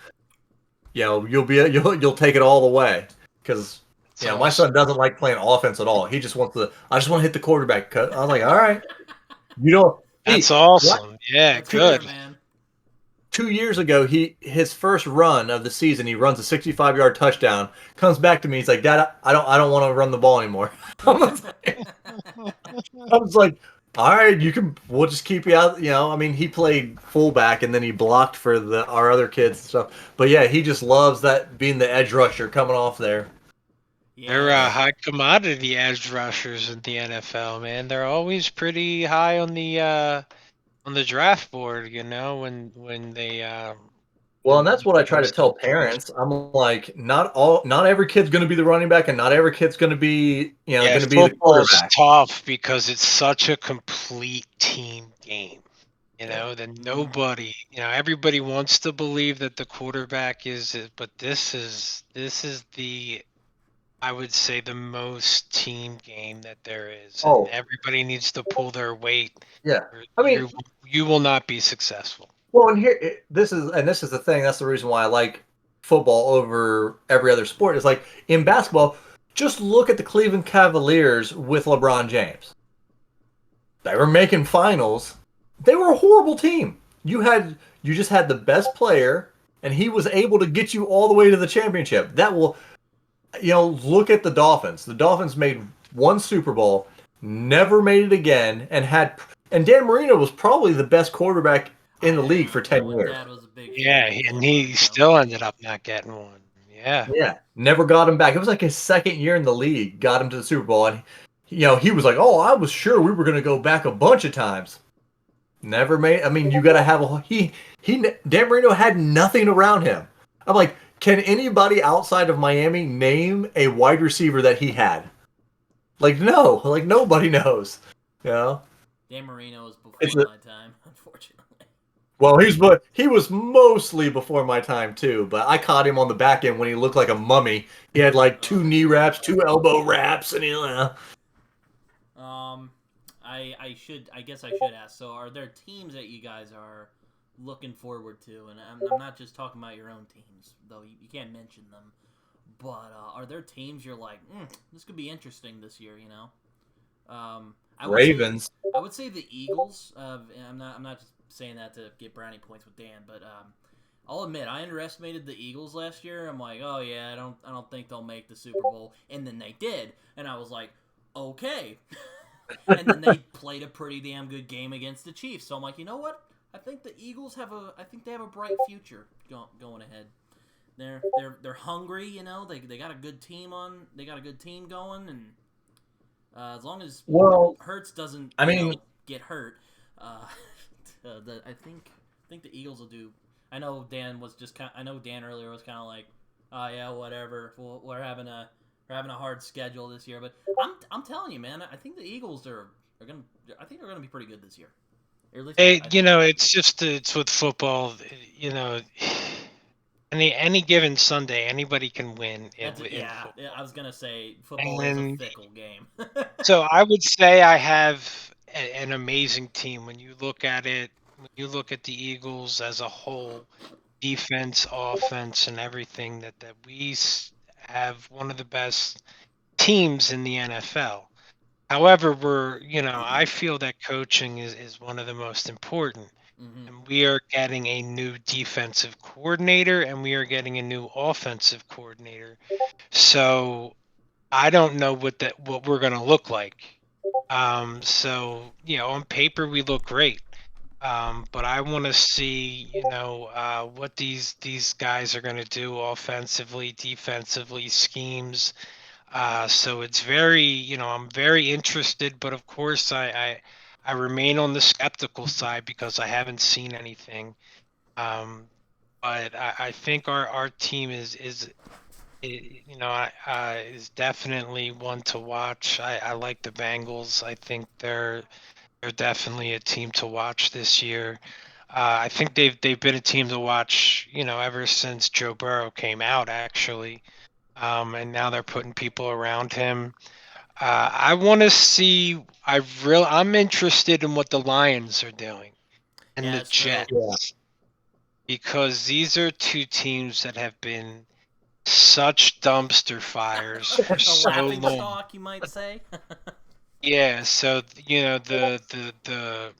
take it all the way, because. Yeah, my son doesn't like playing offense at all. He just wants I just want to hit the quarterback cut. I was like, all right. That's awesome. Yeah, That's good. Fair, man. 2 years ago, his first run of the season, he runs a 65-yard touchdown. Comes back to me, he's like, Dad, I don't want to run the ball anymore. I was like, all right, we'll just keep you out. He played fullback and then he blocked for our other kids and stuff. But yeah, he just loves that being the edge rusher coming off there. Yeah. They're high commodity edge rushers in the NFL, man. They're always pretty high on the draft board, when they. Well, and that's what I try to tell parents. I'm like, not every kid's going to be the running back, and not every kid's going to be, going to be the quarterback. It's tough because it's such a complete team game. Then nobody, everybody wants to believe that the quarterback is it, but this is the. I would say the most team game that there is. Oh. And everybody needs to pull their weight. Yeah. You will not be successful. Well, and this is the thing. That's the reason why I like football over every other sport. Is like in basketball, just look at the Cleveland Cavaliers with LeBron James. They were making finals. They were a horrible team. You just had the best player, and he was able to get you all the way to the championship. That will. Look at the Dolphins. The Dolphins made one Super Bowl, never made it again, and Dan Marino was probably the best quarterback in the league for 10 years. And he still ended up not getting one. Yeah. Yeah, never got him back. It was like his 2nd year in the league, got him to the Super Bowl, and he was like, "Oh, I was sure we were going to go back a bunch of times." Never made. You got to have Dan Marino had nothing around him. I'm like. Can anybody outside of Miami name a wide receiver that he had? No. Nobody knows. Dan Marino was before my time, unfortunately. Well, he was mostly before my time too, but I caught him on the back end when he looked like a mummy. He had like 2 knee wraps, 2 elbow wraps, and Um, I guess I should ask. So, are there teams that you guys are looking forward to? And I'm not just talking about your own teams, though you can't mention them. But are there teams you're like, this could be interesting this year? You know, Ravens. I would say the Eagles. I'm not just saying that to get brownie points with Dan, but I'll admit I underestimated the Eagles last year. I'm like, oh yeah, I don't think they'll make the Super Bowl, and then they did, and I was like, okay. And then they played a pretty damn good game against the Chiefs. So I'm like, you know what? I think the Eagles have a bright future going ahead. They're hungry, you know. They got a good team going, and as long as Hurts doesn't get hurt, I think the Eagles will do. I know Dan earlier was kind of like, oh yeah, whatever. We're having a hard schedule this year, but I'm telling you, man, I think the Eagles they're gonna be pretty good this year. Or at least it's with football, any given Sunday, anybody can win. Yeah, I was gonna say football is a fickle game. So I would say I have an amazing team. When you look at it, when you look at the Eagles as a whole, defense, offense, and everything, that we have one of the best teams in the NFL. However, I feel that coaching is one of the most important. Mm-hmm. And we are getting a new defensive coordinator and we are getting a new offensive coordinator. So I don't know what we're going to look like. So, on paper we look great. But I want to see, what these guys are going to do offensively, defensively, schemes. So it's very, I'm very interested, but of course I remain on the skeptical side because I haven't seen anything. But I think our team is definitely one to watch. I like the Bengals. I think they're definitely a team to watch this year. I think they've been a team to watch, ever since Joe Burrow came out, actually. And now they're putting people around him. I want to see. I'm interested in what the Lions are doing and the Jets, because these are two teams that have been such dumpster fires for so long. Stock, you might say. Yeah. So the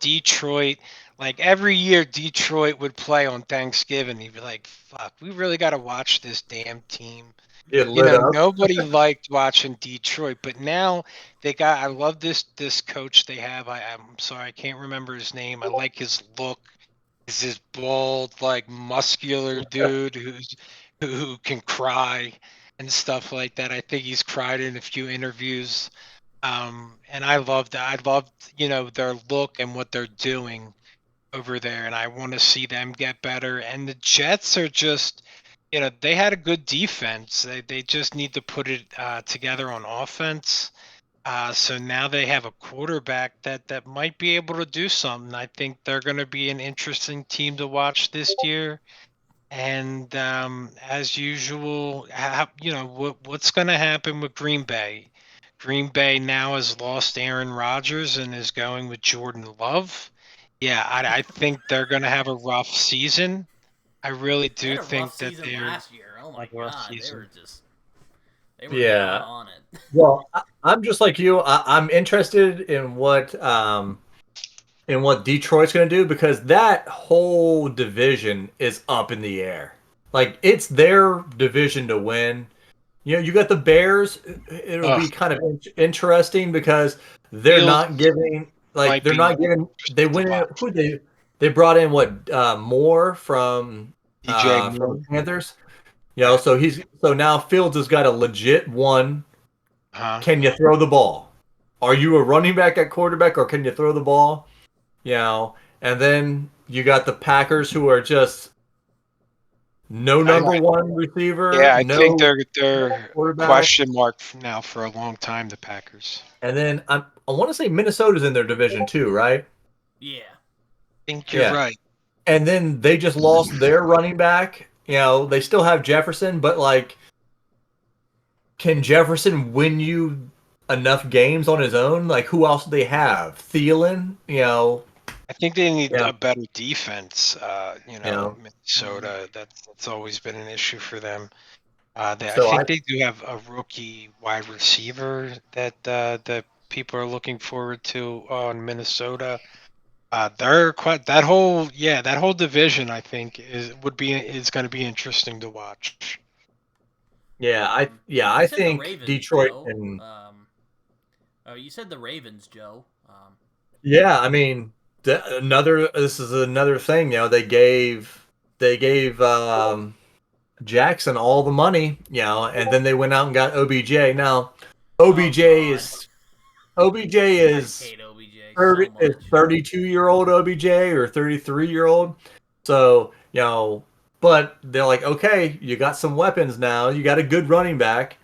Detroit. Like every year, Detroit would play on Thanksgiving. He'd be like, "Fuck, we really got to watch this damn team." Nobody liked watching Detroit, but now I love this coach they have. I'm sorry, I can't remember his name. I like his look. He's this bald, like muscular dude who can cry and stuff like that. I think he's cried in a few interviews. And I loved their look and what they're doing over there, and I want to see them get better. And the Jets are just, they had a good defense. They just need to put it together on offense. So now they have a quarterback that might be able to do something. I think they're going to be an interesting team to watch this year. And as usual, what's going to happen with Green Bay? Green Bay now has lost Aaron Rodgers and is going with Jordan Love. Yeah, I think they're going to have a rough season. I really do think that they're last year. Oh my god, they were not on it. Well, I'm just like you. I'm interested in what Detroit's going to do, because that whole division is up in the air. Like, it's their division to win. You got the Bears. It'll be kind of interesting because they're not giving. Like, they're not giving. They went in. They brought in Moore from from Panthers. So now Fields has got a legit one. Can you throw the ball? Are you a running back at quarterback, or can you throw the ball? And then you got the Packers, who are just no number one receiver. Yeah, I think they're question mark now for a long time, the Packers. And then I want to say Minnesota's in their division too, right? Yeah. think you're right. And then they just lost their running back. You know, they still have Jefferson, but like, can Jefferson win you enough games on his own? Like, who else do they have? Thielen, you know. I think they need a better defense. Minnesota. Mm-hmm. That's always been an issue for them. I So think they do have a rookie wide receiver that people are looking forward to on Minnesota. They're quite that whole division. I think is going to be interesting to watch. I think Ravens, Detroit Joe. and You said the Ravens, Joe. I mean, this is another thing. You know, they gave Jackson all the money, you know, and then they went out and got OBJ. Now, OBJ is I hate OBJ so much. 32-year-old OBJ or 33-year-old. So, you know, but they're like, okay, you got some weapons now. You got a good running back.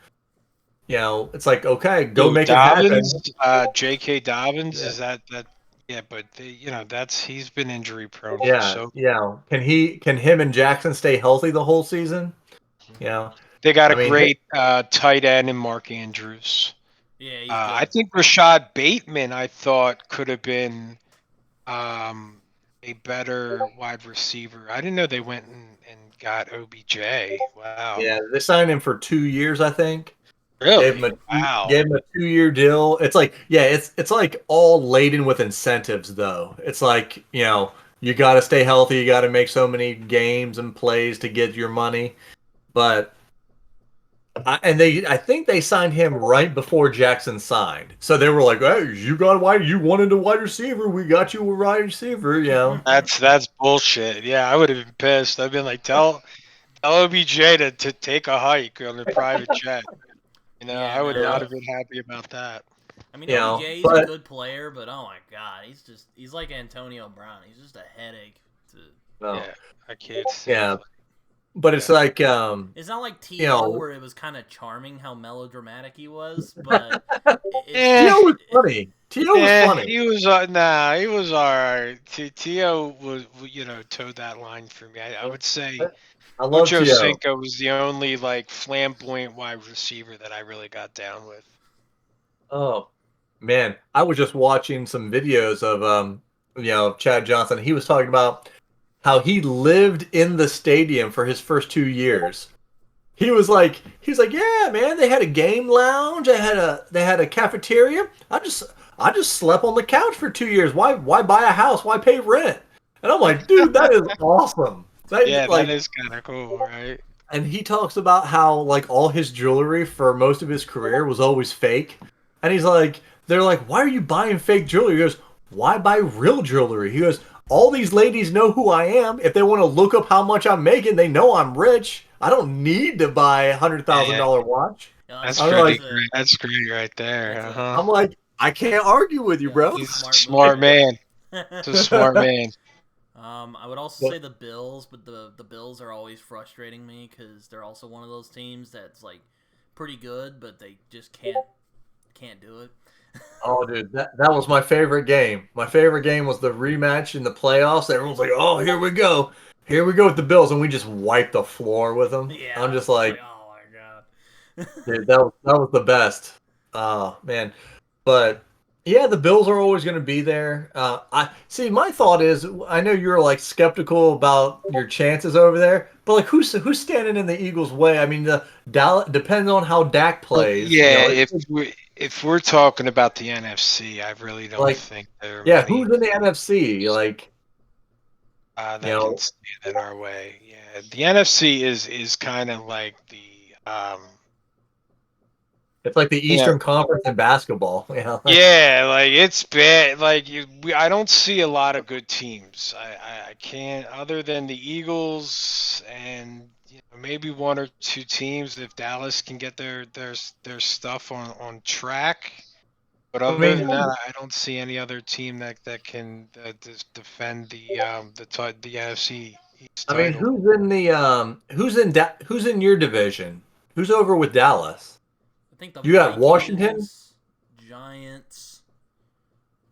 You know, it's like, okay, go make Dobbins, it happen. J.K. Dobbins, is that? Yeah, but he's been injury prone. So Can him and Jackson stay healthy the whole season? Yeah. They got great tight end in Mark Andrews. Yeah, I think Rashad Bateman, I thought, could have been a better wide receiver. I didn't know they went and got OBJ. Wow. Yeah, they signed him for 2 years, I think. Really? Gave him a 2-year deal. It's like, it's like all laden with incentives, though. It's like, you know, you got to stay healthy. You got to make so many games and plays to get your money. But I think they signed him right before Jackson signed. So they were like, "Hey, you wanted a wide receiver. We got you a wide receiver." You know, that's bullshit. Yeah, I would have been pissed. I've been like, tell OBJ to take a hike on a private jet. You know, I would not have been happy about that. I mean, OBJ is a good player, but oh my god, he's like Antonio Brown. He's just a headache. Yeah, I can't see. Yeah. But it's like it's not like T.O. where it was kind of charming how melodramatic he was, but T.O. was funny. T.O. was funny. He was he was alright. T.O. was towed that line for me. I would say Ocho Cinco was the only like flamboyant wide receiver that I really got down with. Oh man, I was just watching some videos of Chad Johnson. He was talking about how he lived in the stadium for his first 2 years. He was like, yeah, man, they had a game lounge, they had a cafeteria. I just slept on the couch for 2 years. Why buy a house? Why pay rent? And I'm like, dude, that is awesome. That is kind of cool, right? And he talks about how like all his jewelry for most of his career was always fake. And he's like, they're like, why are you buying fake jewelry? He goes, why buy real jewelry? He goes, all these ladies know who I am. If they want to look up how much I'm making, they know I'm rich. I don't need to buy a $100,000 watch. That's great. That's great right there. I'm like, I can't argue with you, bro. He's a smart man. It's a smart man. I would also say the Bills, but the Bills are always frustrating me because they're also one of those teams that's like pretty good, but they just can't do it. Oh, dude, that was my favorite game. My favorite game was the rematch in the playoffs. Everyone's like, "Oh, here we go with the Bills," and we just wiped the floor with them. Yeah, I'm just like, "Oh my god, dude, that was the best." Oh man, but yeah, the Bills are always going to be there. I see. My thought is, I know you're like skeptical about your chances over there, but like, who's standing in the Eagles' way? I mean, depends on how Dak plays. Yeah, if we're talking about the NFC, I really don't think there are many. Who's in the NFC? Like, that can stand in our way. Yeah, the NFC is kind of like the it's like the Eastern Conference in basketball. Yeah, like it's bad. Like I don't see a lot of good teams. I can't, other than the Eagles and maybe one or two teams if Dallas can get their stuff on track. But other than that, I don't see any other team that can defend the NFC East title. I mean, who's in your division? Who's over with Dallas? I think you got Washington, Giants.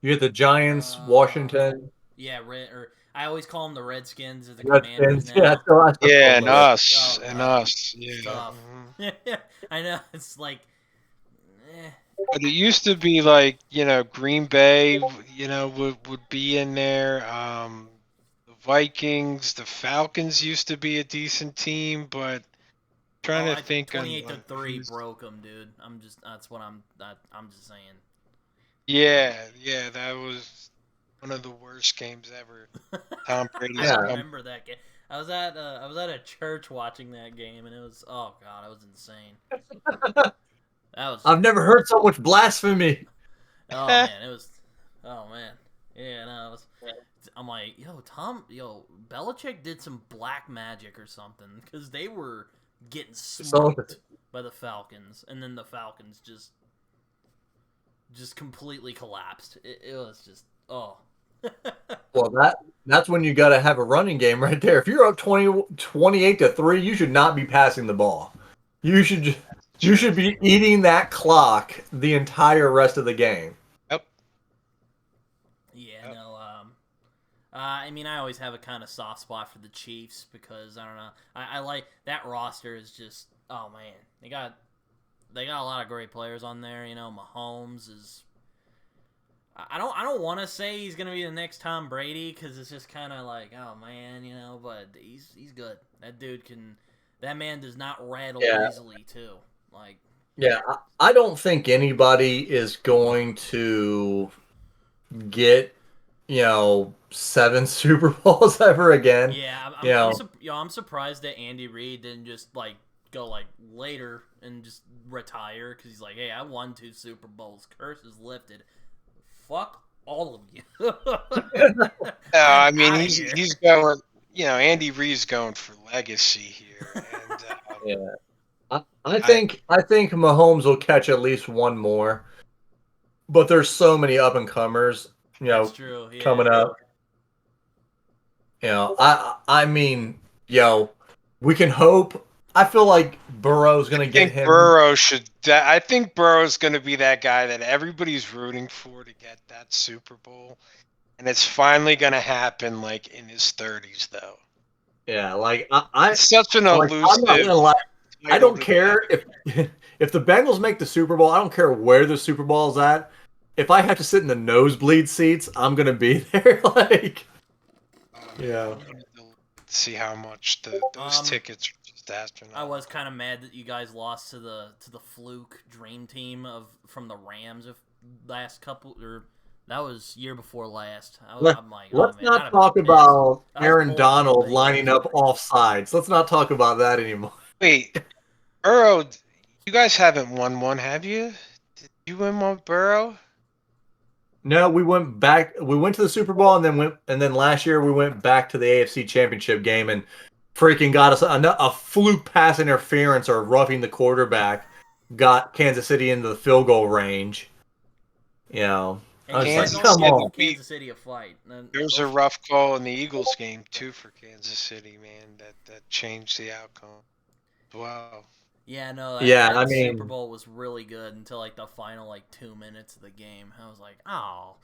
You got the Giants, Washington. Yeah, or I always call them the Redskins or the Redskins, Commanders yeah, now. I still call Yeah, them and the us, Oh and god, us. it's Yeah. tough. I know. It's like, eh. But it used to be like, Green Bay, would be in there. The Vikings, the Falcons used to be a decent team, but trying to think on 28-3 who's. broke them, dude. That's what I'm just saying. Yeah, that was one of the worst games ever. Tom I Brady's Yeah. come. remember that game. I was at a church watching that game, and it was, oh god, it was insane. That was, I've never heard so much blasphemy. oh man, it was, oh man, yeah, no, it was. I'm like, Belichick did some black magic or something because they were getting smoked by the Falcons, and then the Falcons just completely collapsed. It was just, oh. Well, that's when you got to have a running game right there. If you're up 28-3, you should not be passing the ball. You should be eating that clock the entire rest of the game. Yep. Yeah, no. I mean, I always have a kind of soft spot for the Chiefs because I don't know. I like that roster is just, oh man, they got a lot of great players on there. Mahomes is. I don't want to say he's gonna be the next Tom Brady because it's just kind of like, oh man, but he's good. That man does not rattle easily too. Like, yeah, I don't think anybody is going to get 7 Super Bowls ever again. yeah, I'm surprised that Andy Reid didn't just go later and just retire because he's like, hey, I won 2 Super Bowls, curse is lifted. Fuck all of you. I mean, he's going. Andy Reid's going for legacy here, and yeah, I think Mahomes will catch at least one more, but there's so many up and comers, That's true. Yeah. coming up. I mean, we can hope. I feel like Burrow's gonna get him. I think Burrow's going to be that guy that everybody's rooting for to get that Super Bowl, and it's finally going to happen in his 30s, though. Yeah, It's such an I'm not gonna lie. I don't care if the Bengals make the Super Bowl. I don't care where the Super Bowl is at. If I have to sit in the nosebleed seats, I'm gonna be there. Yeah. See how much those tickets are just astronomical. I was kind of mad that you guys lost to the fluke dream team from the Rams last couple, or that was year before last. I'm like, let's not talk about Aaron Donald lining up off sides. Let's not talk about that anymore. Wait, Burrow, you guys haven't won one, have you? Did you win one with Burrow? No, we went back. We went to the Super Bowl and then last year we went back to the AFC Championship game and freaking got us a fluke pass interference or roughing the quarterback got Kansas City into the field goal range. I was like, come on. Kansas City a fight. There was a rough call in the Eagles game too for Kansas City, man. That changed the outcome. Wow. Yeah, no. I mean, mean, Super Bowl was really good until the final 2 minutes of the game. I was like, oh.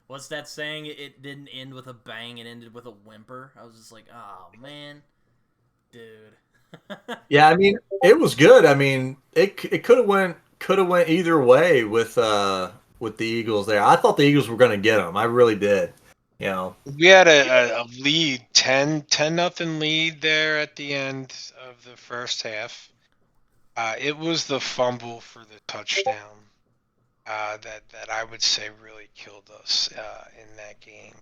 What's that saying? It didn't end with a bang. It ended with a whimper. I was just like, oh man, dude. Yeah, I mean, it was good. I mean, it could have went either way with the Eagles there. I thought the Eagles were going to get them. I really did. We had a lead, 10-0 lead there at the end of the first half. It was the fumble for the touchdown that I would say really killed us in that game.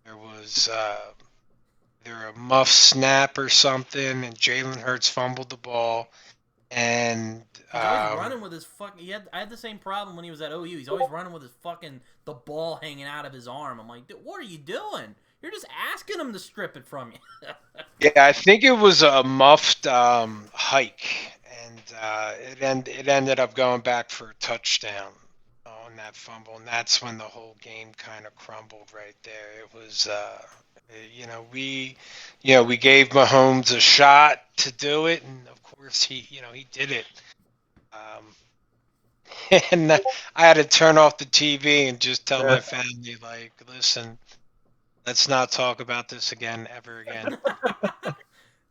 There was a muff snap or something, and Jalen Hurts fumbled the ball. And he's always running with his fucking. I had the same problem when he was at OU. He's always running with his fucking the ball hanging out of his arm. I'm like, dude, what are you doing? You're just asking him to strip it from you. Yeah, I think it was a muffed hike, and it ended up going back for a touchdown on that fumble, and that's when the whole game kind of crumbled right there. It was, we gave Mahomes a shot to do it, and of course he did it. And I had to turn off the TV and just tell Yeah. my family, like, listen, let's not talk about this again ever again.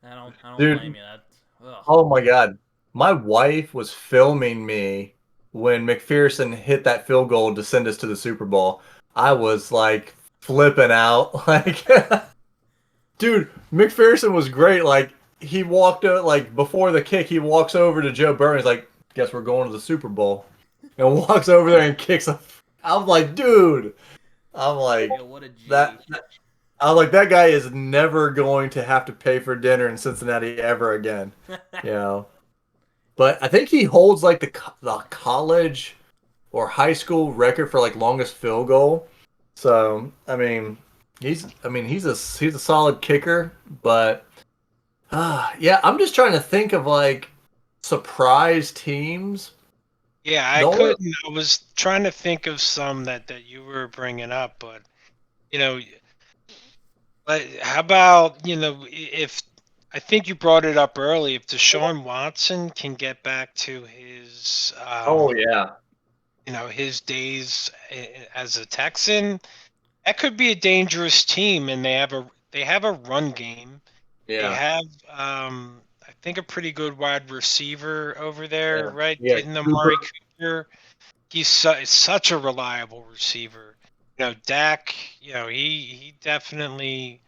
I don't Dude, blame you. That. Ugh. oh my God. My wife was filming me when McPherson hit that field goal to send us to the Super Bowl. I was like flipping out. Like, dude, McPherson was great. Like, he walked out, like, before the kick, he walks over to Joe Burrow. He's like, guess we're going to the Super Bowl. And walks over there and kicks him. I'm like, dude. I'm like, Yo, what a G. that. I was like, that guy is never going to have to pay for dinner in Cincinnati ever again. You know? But I think he holds like the college or high school record for like longest field goal. So he's a solid kicker. But yeah, I'm just trying to think of like surprise teams. Yeah, I The only- couldn't. I was trying to think of some that you were bringing up, but you know, but how about if I think you brought it up early, if Deshaun Watson can get back to his Oh yeah, his days as a Texan, that could be a dangerous team, and they have a run game. They yeah, have I think a pretty good wide receiver over there, yeah, right? yeah. In Cooper. Amari Cooper. He's such a reliable receiver. Dak, he definitely,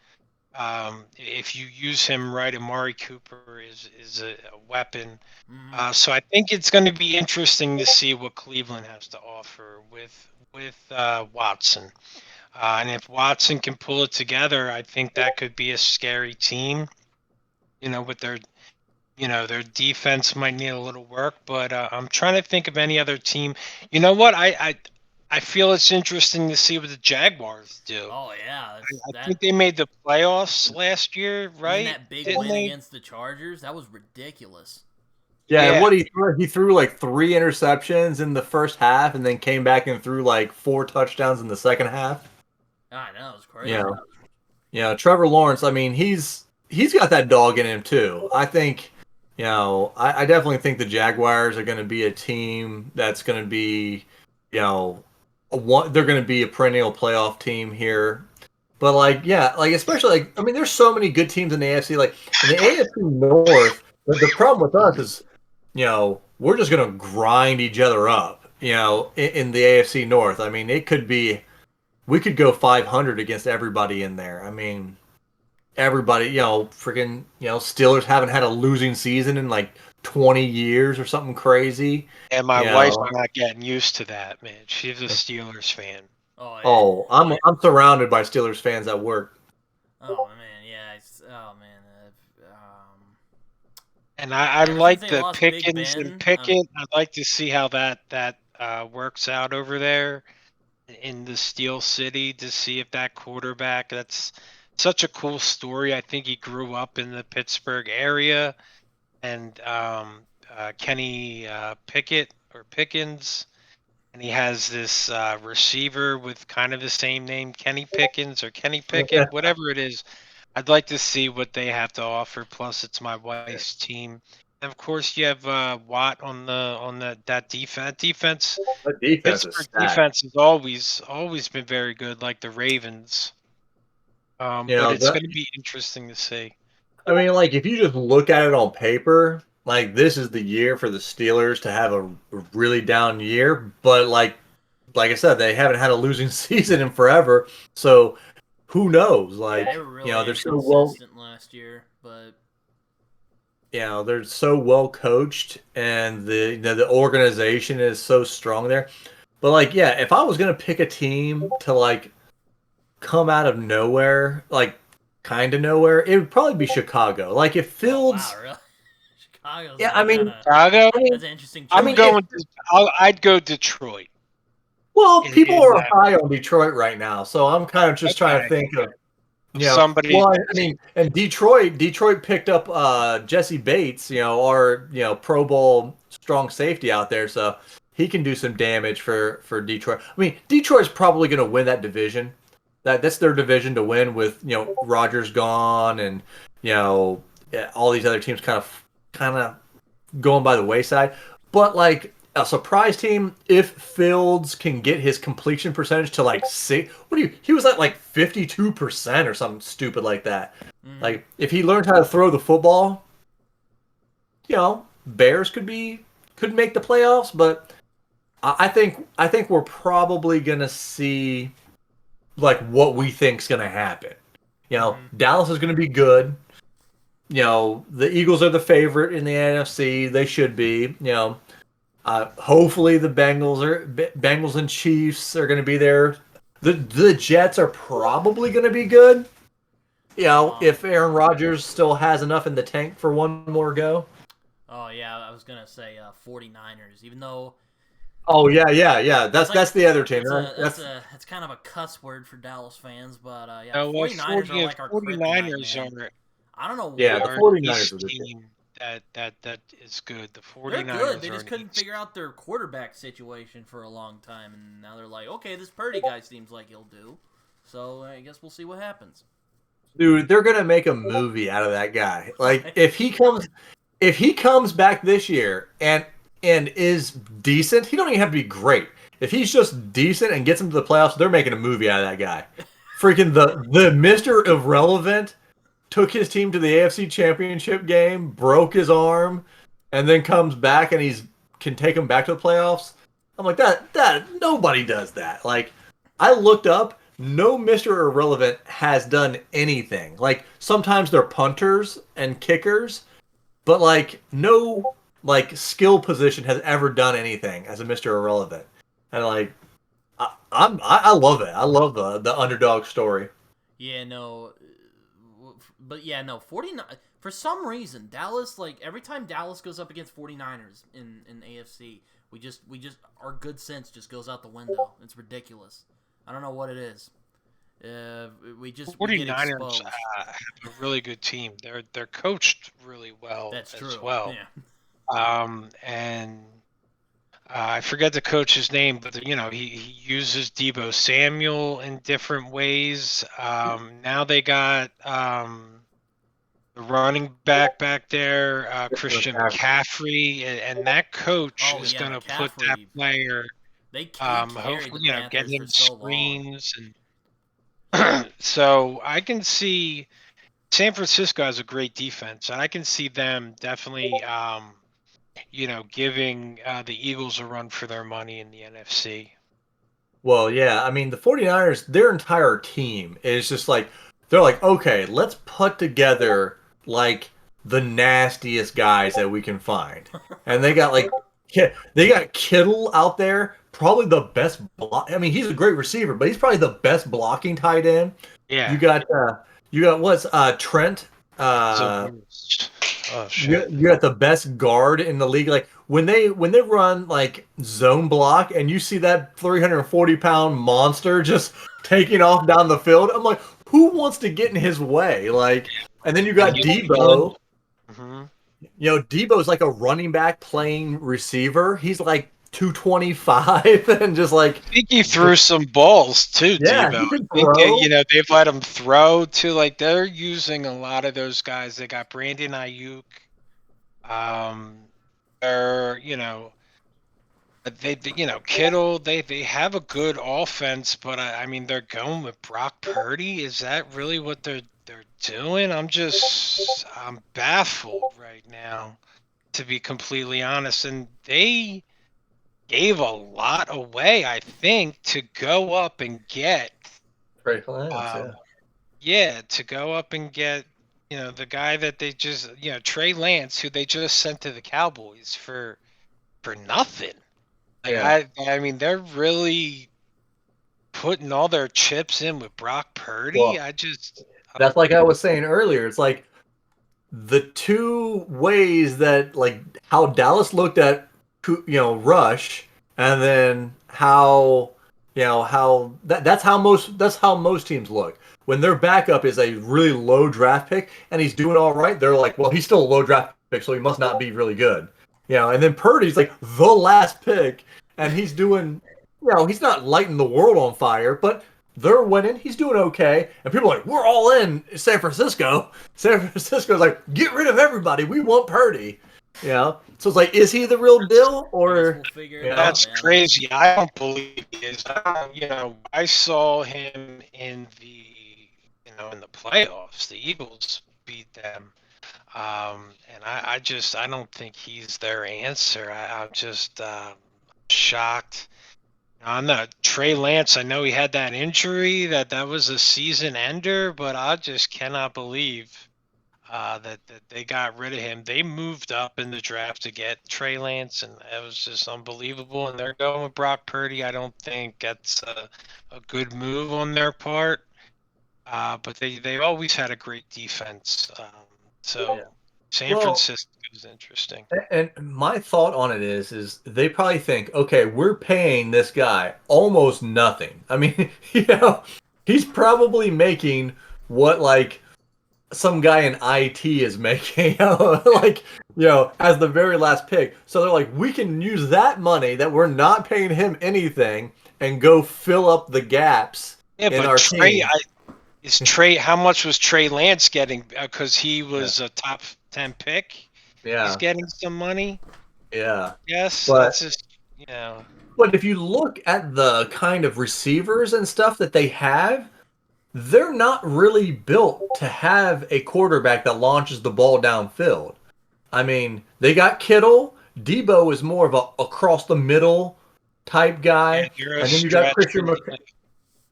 if you use him right, Amari Cooper is a weapon. Mhm. So I think it's going to be interesting to see what Cleveland has to offer with Watson. And if Watson can pull it together, I think that could be a scary team. With their defense might need a little work, but I'm trying to think of any other team. You know what? I feel it's interesting to see what the Jaguars do. Oh yeah, I think they made the playoffs last year, and then right? that big Didn't win they? against the Chargers, that was ridiculous. Yeah, and Yeah. what he threw like 3 interceptions in the first half, and then came back and threw like 4 touchdowns in the second half. I know, it was crazy. Trevor Lawrence. I mean, he's got that dog in him too. I think, I definitely think the Jaguars are going to be a team that's going to be, they're going to be a perennial playoff team here. But especially I mean, there's so many good teams in the AFC. Like in the AFC North, the problem with us is, we're just going to grind each other up. In the AFC North. I mean, we could go 500 against everybody in there. I mean, everybody, freaking, Steelers haven't had a losing season in like 20 years or something crazy. And my You wife's know. not getting used to that, man. She's a Steelers fan. Oh yeah. Oh, I'm surrounded by Steelers fans at work. Oh man, yeah. Oh man. And I Ever like since they the lost Big Pickens Ben, and Pickett. I'd like to see how that works out over there in the Steel City to see if that quarterback. That's such a cool story. I think he grew up in the Pittsburgh area, and Kenny Pickett or Pickens, and he has this receiver with kind of the same name, Kenny Pickens or Kenny Pickett, whatever it is. I'd like to see what they have to offer. Plus, it's my wife's team. And of course, you have Watt on that defense. The defense is Pittsburgh stacked. defense has always been very good, like the Ravens. But it's going to be interesting to see. I mean, like if you just look at it on paper, like this is the year for the Steelers to have a really down year. But like I said, they haven't had a losing season in forever. So who knows? Like they were really they're so well. inconsistent last year, but They're so well coached, and the organization is so strong there. But if I was gonna pick a team to come out of nowhere, kind of nowhere, it would probably be Chicago. Like if Fields, oh, wow, really? Chicago's yeah, I mean, Chicago. that's an interesting. I'm choice. going. I'd go Detroit. well, in people are that. high on Detroit right now, so I'm kind of just trying to think of. Somebody. Well, I mean, and Detroit picked up Jesse Bates, our Pro Bowl strong safety out there, so he can do some damage for Detroit. I mean, Detroit's probably going to win that division. That's their division to win with Rodgers gone and all these other teams kind of going by the wayside. But a surprise team if Fields can get his completion percentage to like he was at like 52% or something stupid like that. Mm-hmm. Like if he learned how to throw the football, Bears could make the playoffs, but I think we're probably gonna see like what we think's gonna happen. Dallas is gonna be good. The Eagles are the favorite in the NFC. They should be. Hopefully the Bengals and Chiefs are gonna be there. The Jets are probably gonna be good. If Aaron Rodgers still has enough in the tank for one more go. Oh yeah, I was gonna say 49ers, even though. Oh yeah. That's the other team. That's kind of a cuss word for Dallas fans, but 49ers are like our 49ers kryptonite, man. are. I don't know. Yeah, the 49ers are the team that is good. The 49ers they're good. They are just couldn't figure out their quarterback situation for a long time, and now they're like, okay, this Purdy guy seems like he'll do. So I guess we'll see what happens. Dude, they're gonna make a movie out of that guy. Like if he comes back this year and is decent, he don't even have to be great. If he's just decent and gets him to the playoffs, they're making a movie out of that guy. Freaking the Mr. Irrelevant took his team to the AFC Championship game, broke his arm, and then comes back and can take him back to the playoffs. I'm like, that nobody does that. Like, I looked up, no Mr. Irrelevant has done anything. Like, sometimes they're punters and kickers, but like no skill position has ever done anything as a Mr. Irrelevant. And like, I love it. I love the underdog story. Yeah, no. But yeah, no, 49 for some reason Dallas, like every time Dallas goes up against 49ers in AFC, we just our good sense just goes out the window. It's ridiculous. I don't know what it is. We 49ers have a really good team. They're coached really well. That's as true. Well. Yeah. And I forget the coach's name, but he uses Deebo Samuel in different ways. Now they got the running back there, Christian McCaffrey, and that coach is going to put that player. They hopefully, get him so screens and so I can see San Francisco has a great defense, and I can see them definitely. Giving the Eagles a run for their money in the NFC. Well, yeah, I mean, the 49ers, their entire team is just like, they're like, okay, let's put together, like, the nastiest guys that we can find. And they got Kittle out there, probably the best I mean, he's a great receiver, but he's probably the best blocking tight end. Yeah. You got what's Trent? Oh, shit. You got the best guard in the league. Like when they run like zone block, and you see that 340-pound monster just taking off down the field, I'm like, who wants to get in his way? Like, and then you got Deebo. Mm-hmm. Deebo's like a running back playing receiver. He's like 225 and just like. I think he threw some balls too, yeah, Deebo. I think they've let him throw too. Like they're using a lot of those guys. They got Brandon Ayuk. They Kittle. They have a good offense, but I mean they're going with Brock Purdy. Is that really what they're doing? I'm baffled right now, to be completely honest. And they gave a lot away, I think, to go up and get Trey Lance. to go up and get the guy that they just Trey Lance, who they just sent to the Cowboys for nothing. Like, I mean, they're really putting all their chips in with Brock Purdy. Well, that's like I was saying earlier. It's like the two ways that like how Dallas looked at Rush, and then how that's how most teams look when their backup is a really low draft pick and he's doing all right. They're like, well, he's still a low draft pick, so he must not be really good. And then Purdy's like the last pick, and he's doing, he's not lighting the world on fire, but they're winning. He's doing okay, and people are like, we're all in San Francisco. San Francisco's like, get rid of everybody. We want Purdy. Yeah. So it's like, is he the real deal, I guess or we'll figure it yeah. out, That's man. crazy. I don't believe he is. I saw him in in the playoffs. The Eagles beat them. And I don't think he's their answer. I'm just shocked. I'm not Trey Lance. I know he had that injury that was a season ender, but I just cannot believe that they got rid of him. They moved up in the draft to get Trey Lance, and that was just unbelievable. And they're going with Brock Purdy. I don't think that's a good move on their part. But they always had a great defense. So Yeah. San Well, Francisco is interesting. and my thought on it is they probably think, okay, we're paying this guy almost nothing. I mean, he's probably making what like some guy in IT is making, like, as the very last pick. So they're like, we can use that money that we're not paying him anything and go fill up the gaps Yeah, in but our team. Trey? How much was Trey Lance getting? Because he was a top 10 pick. He's Yeah, getting some money. yeah. Yes, But that's just. but if you look at the kind of receivers and stuff that they have, they're not really built to have a quarterback that launches the ball downfield. I mean, they got Kittle. Debo is more of a across the middle type Yeah, guy, you're a and then you got stretch.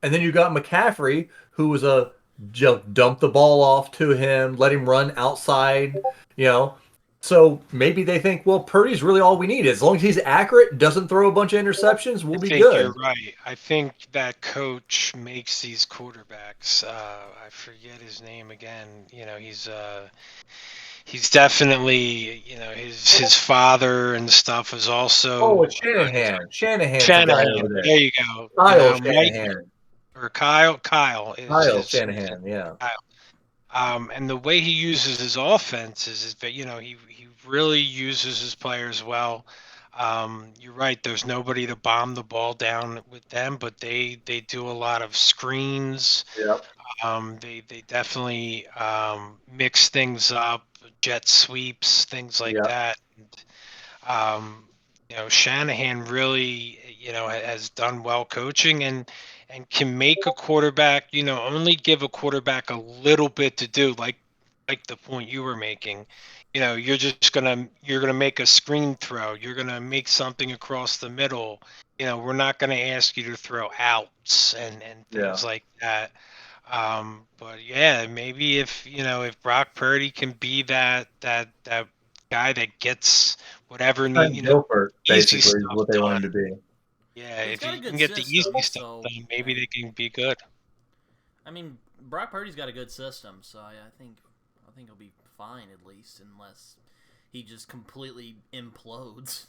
and then you got McCaffrey, who was a just dump the ball off to him, let him run outside. You know, so maybe they think, well, Purdy's really all we need. As long as he's accurate, doesn't throw a bunch of interceptions, I we'll be think you're good. right. I think that coach makes these quarterbacks. I forget his name again. He's definitely his father and stuff is Oh, also it's Shanahan. Shanahan's the guy Shanahan. over there. There you go. Kyle Mike Shanahan. or Kyle. Kyle is Kyle his. Shanahan. Yeah. And the way he uses his offense is that he really uses his players well. You're right. There's nobody to bomb the ball down with them, but they do a lot of screens. Yep. They definitely mix things up, jet sweeps, things like Yep. that. Shanahan really has done well coaching and can make a quarterback, only give a quarterback a little bit to do, like the point you were making. You're gonna make a screen throw. You're gonna make something across the middle. We're not gonna ask you to throw outs and Yeah. things like that. But yeah, maybe if Brock Purdy can be that guy that gets whatever Trent Gilbert, easy basically, is stuff what they want him to done. be. Yeah, He's if got a you can good get the system, easy stuff so done, maybe they can be good. I mean, Brock Purdy's got a good system, so I think he'll be fine at least, unless he just completely implodes.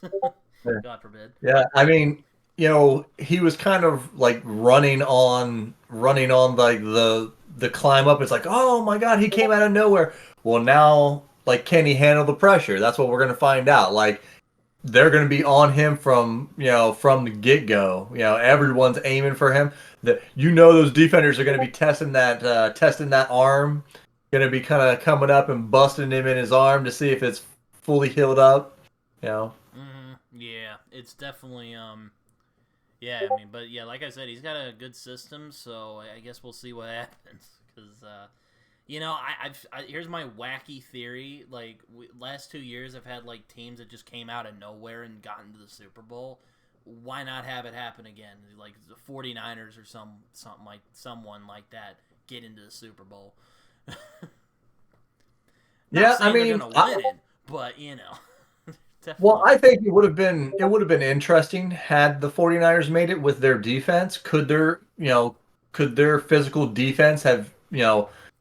Yeah. God forbid. Yeah, I mean, he was kind of like running on like the climb up. It's like, oh my God, he came out of nowhere. Well, now, like, can he handle the pressure? That's what we're gonna find out. Like, they're gonna be on him from the get go. Everyone's aiming for him. Those defenders are gonna be testing that arm. Gonna be kind of coming up and busting him in his arm to see if it's fully healed up. You know. Yeah, it's definitely yeah. I mean, but yeah, like I said, he's got a good system, so I guess we'll see what happens. Because here's my wacky theory. Like last 2 years, I've had like teams that just came out of nowhere and gotten to the Super Bowl. Why not have it happen again? Like the 49ers or someone like that get into the Super Bowl. Yeah, I they're mean, gonna win it, but well, definitely. I think it would have been interesting had the 49ers made it with their defense. Could their physical defense have,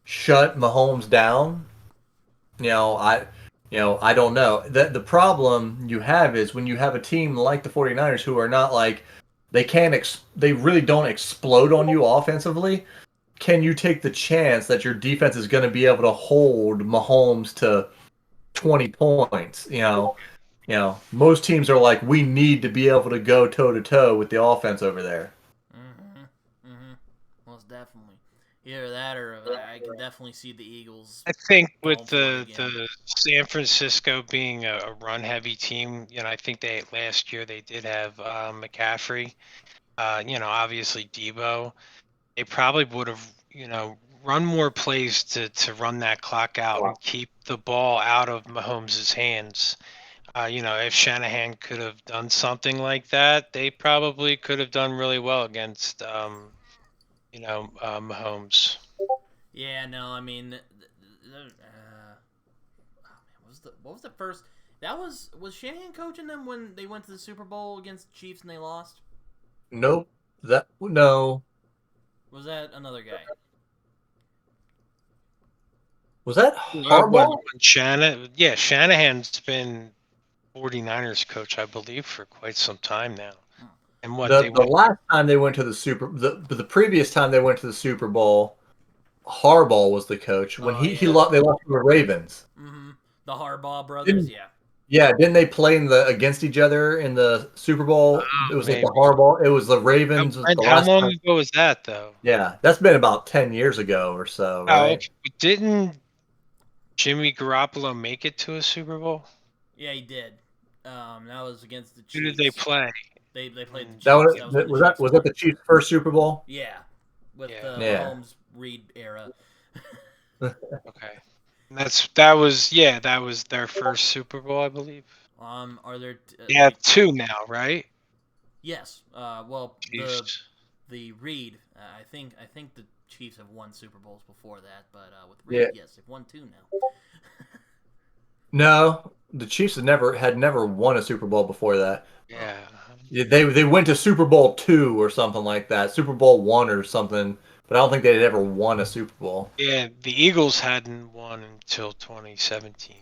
shut Mahomes down? I don't know. The problem you have is when you have a team like the 49ers who are not like they really don't explode on you offensively. Can you take the chance that your defense is going to be able to hold Mahomes to 20 points? Most teams are like, we need to be able to go toe to toe with the offense over there. Mm-hmm. Mm-hmm. Most definitely. Either that, or I can definitely see the Eagles. I think with Going for it again. the San Francisco being a run heavy team, I think last year they did have McCaffrey. Obviously Debo. They probably would have run more plays to run that clock out and keep the ball out of Mahomes' hands. If Shanahan could have done something like that, they probably could have done really well against Mahomes. Yeah, no, I mean, what was the first? That was Shanahan coaching them when they went to the Super Bowl against the Chiefs and they lost? Nope. No. Was that another guy? Was that Harbaugh? Shanahan's been 49ers coach, I believe, for quite some time now. And The last time they went to the previous time they went to the Super Bowl, Harbaugh was the coach when they lost to the Ravens. Mm-hmm. The Harbaugh brothers, Didn't they play against each other in the Super Bowl? It was like the Harbaugh. It was the Ravens. How long ago was that, though? Yeah, that's been about 10 years ago or so, right? Didn't Jimmy Garoppolo make it to a Super Bowl? Yeah, he did. That was against the Chiefs. Who did they play? They played the Chiefs. Was that the Chiefs' first Super Bowl? Yeah, with the Mahomes Reed era. Okay. That was their first Super Bowl, I believe. Are there? Two now, right? Yes. The Reed. I think the Chiefs have won Super Bowls before that, but with Reed, yes, they've won 2 now. No, the Chiefs had never won a Super Bowl before that. Yeah. They went to Super Bowl 2 or something like that, Super Bowl 1 or something. But I don't think they'd ever won a Super Bowl. Yeah, the Eagles hadn't won until 2017.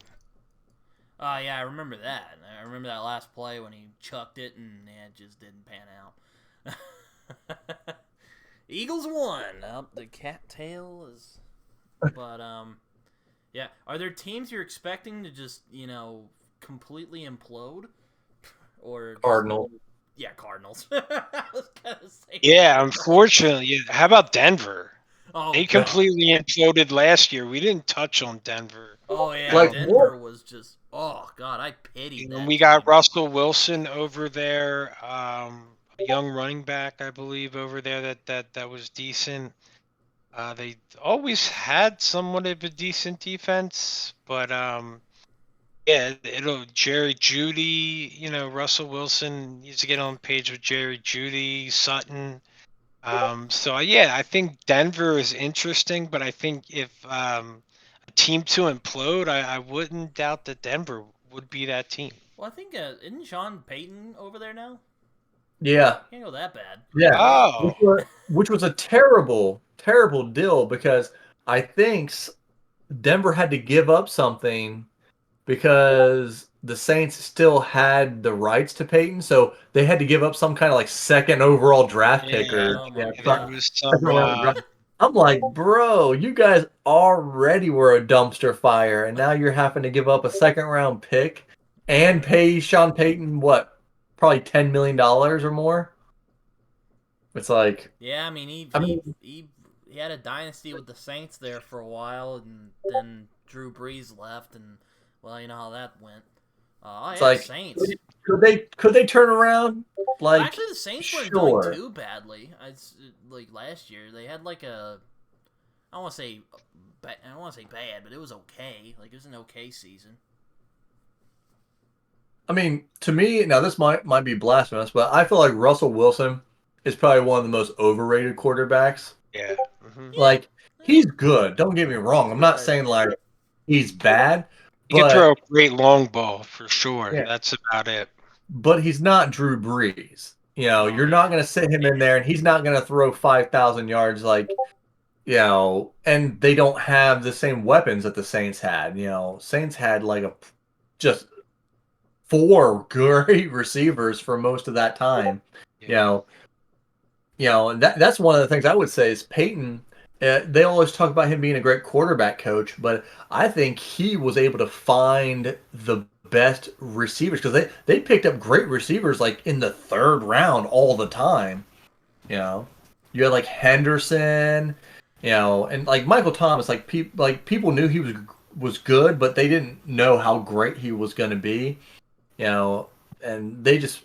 Yeah, I remember that. I remember that last play when he chucked it and it just didn't pan out. Eagles won. The cattail is. But yeah. Are there teams you're expecting to just completely implode? Or Cardinals? Yeah, Cardinals. I was gonna say. Yeah, unfortunately. How about Denver? Oh, they completely imploded last year. We didn't touch on Denver. Oh yeah, Denver was just. Oh god, I pitied that. And we got Russell Wilson over there, a young running back, I believe, over there that was decent. They always had somewhat of a decent defense, but Jerry Jeudy, Russell Wilson needs to get on page with Jerry Jeudy, Sutton. I think Denver is interesting, but I think if a team to implode, I wouldn't doubt that Denver would be that team. Well, I think isn't Sean Payton over there now? Yeah. Can't go that bad. Yeah. Oh. Which was a terrible, terrible deal because I think Denver had to give up something because the Saints still had the rights to Peyton, so they had to give up some kind of like second overall draft pick I'm like, bro, you guys already were a dumpster fire, and now you're having to give up a second round pick and pay Sean Payton probably $10 million or more. It's like, yeah, I mean, he had a dynasty with the Saints there for a while, and then Drew Brees left, and well, you know how that went. It's like, Saints. Could they turn around? Like, actually, the Saints weren't doing too badly. Like last year, they had like a. I don't want to say bad, but it was okay. Like it was an okay season. I mean, to me, now this might be blasphemous, but I feel like Russell Wilson is probably one of the most overrated quarterbacks. Yeah. Mm-hmm. Like, he's good. Don't get me wrong. I'm not saying like he's bad. He can throw a great long ball for sure. Yeah. That's about it. But he's not Drew Brees. You're not going to sit him in there, and he's not going to throw 5,000 yards like, and they don't have the same weapons that the Saints had. Saints had like just 4 great receivers for most of that time. Yeah. And that's one of the things I would say is Peyton. They always talk about him being a great quarterback coach, but I think he was able to find the best receivers because they picked up great receivers like in the 3rd round all the time. You had like Henderson, And like Michael Thomas, like people knew he was good, but they didn't know how great he was going to be. And they just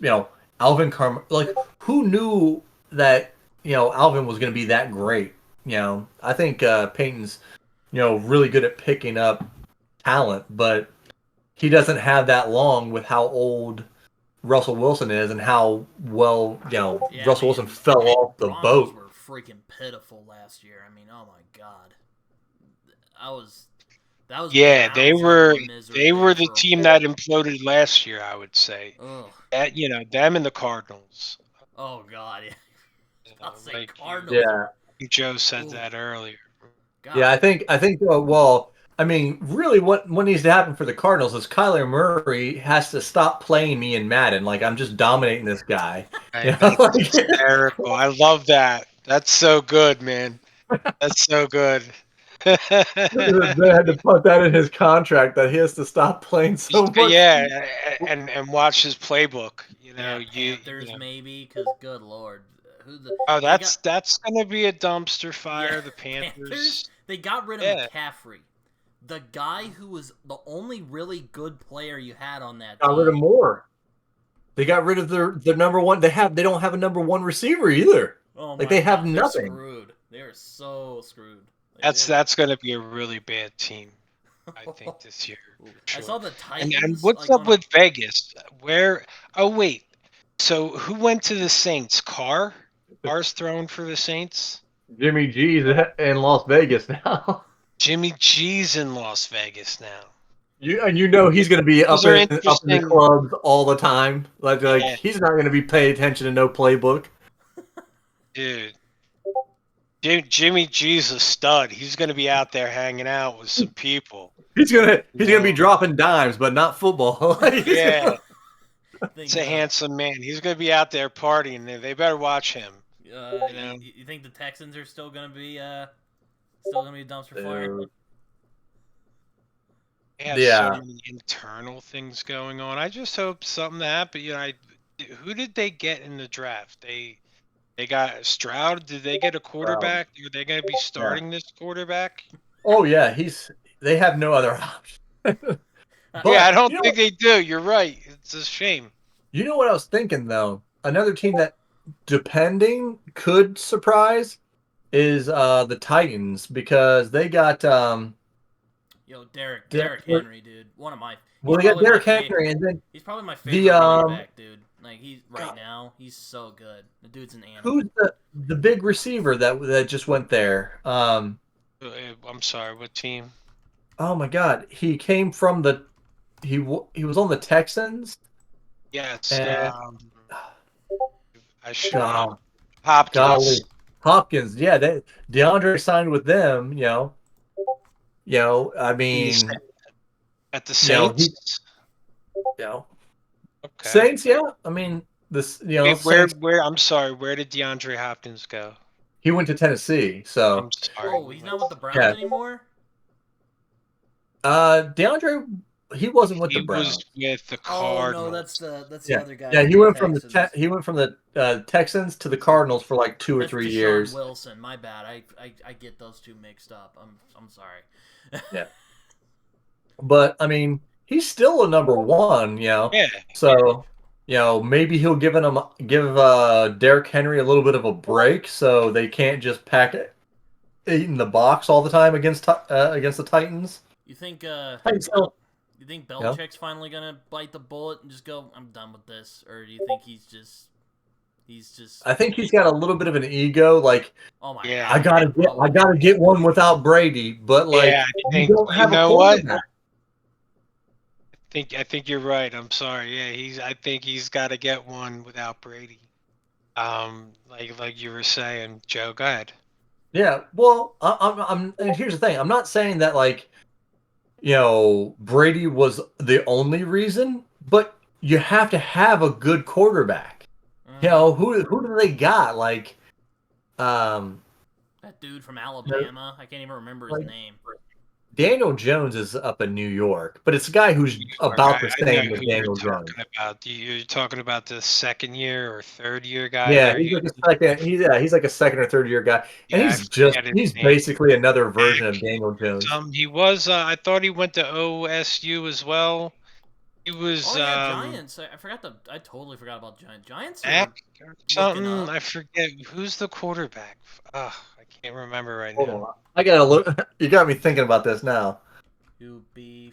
Alvin like who knew that Alvin was going to be that great. I think Peyton's really good at picking up talent, but he doesn't have that long with how old Russell Wilson is and how well Russell Wilson fell off the boat. Were freaking pitiful last year. I mean, oh my god, that was they were the team that imploded last year. I would say that them and the Cardinals. Oh god, yeah. I'll say like, Cardinals. Yeah, Joe said that earlier. God. Yeah, I think well, I mean, really, what needs to happen for the Cardinals is Kyler Murray has to stop playing me in Madden. Like I'm just dominating this guy. That's hysterical. I love that. That's so good, man. That's so good. They had to put that in his contract that he has to stop playing so much. Yeah, and watch his playbook. Panthers maybe, because good lord. That's gonna be a dumpster fire. The Panthers. They got rid of McCaffrey, the guy who was the only really good player you had on that team. Got rid of Moore. They got rid of their number one. They don't have a number one receiver either. Oh like they have nothing. They're screwed. They are so screwed. That's gonna be a really bad team, I think, this year. Sure. I saw the Titans. And what's up with Vegas? Oh wait, so who went to the Saints? Carr's throwing for the Saints. Jimmy G's in Las Vegas now. Jimmy G's in Las Vegas now. He's going to be up in the clubs all the time. Like he's not going to be paying attention to no playbook. Dude, Jimmy G's a stud. He's going to be out there hanging out with some people. He's gonna be dropping dimes, but not football. Yeah, he's a handsome man. He's going to be out there partying. They better watch him. You think the Texans are still going to be a dumpster fire? They have so many internal things going on. I just hope something happens. Who did they get in the draft? They got Stroud. Did they get a quarterback? Are they going to be starting this quarterback? Oh yeah, they have no other option. I don't think they do. You're right. It's a shame. You know what I was thinking though? Another team that, depending, could surprise is the Titans, because they got Derrick Henry, dude. One of my. Well, they got Derrick Henry, and then he's probably my favorite running back, dude. Like now, he's so good. The dude's an animal. Who's the big receiver that just went there? I'm sorry, what team? Oh my God, he came from he was on the Texans. Yes. I should. Hopkins. Yeah, DeAndre signed with them. I mean, at the Saints. Okay. Saints. Yeah, I mean this. Where? I'm sorry. Where did DeAndre Hopkins go? He went to Tennessee. So. I'm sorry. Oh, he's not with the Browns anymore. DeAndre. He wasn't with the Browns. He was with the Cardinals. Oh no, that's the other guy. Yeah, he went from the Texans to the Cardinals for like 2 or 3 years. Wilson, my bad. I get those two mixed up. I'm sorry. Yeah. But I mean, he's still a number one, Yeah. So, maybe he'll give Derrick Henry a little bit of a break, so they can't just pack it in the box all the time against the Titans. You think? You think Belichick's finally gonna bite the bullet and just go, "I'm done with this," or do you think he's just? I think he's got a little bit of an ego, like, oh my God, I gotta get one without Brady, but like, you don't have a quarterback. I think you're right. I'm sorry. Yeah, I think he's got to get one without Brady. Like you were saying, Joe. Go ahead. Yeah. Well, and here's the thing. I'm not saying that like, Brady was the only reason, but you have to have a good quarterback. Who do they got? Like, that dude from Alabama. I can't even remember his name. Daniel Jones is up in New York, but it's a guy who's about the I know same as who you're Daniel Jones. talking about. You're talking about the second year or third year guy Yeah, there. he's like a second. He's like a second or third year guy, and Yeah, I forget his he's name. basically another version of Daniel Jones. He was. I thought he went to OSU as well. He was Oh yeah, Giants. I totally forgot about Giants. Giants Mac are or looking something. up. I forget who's the quarterback. Ugh, I can't remember right Hold now. on, I gotta look. You got me thinking about this now. QB4.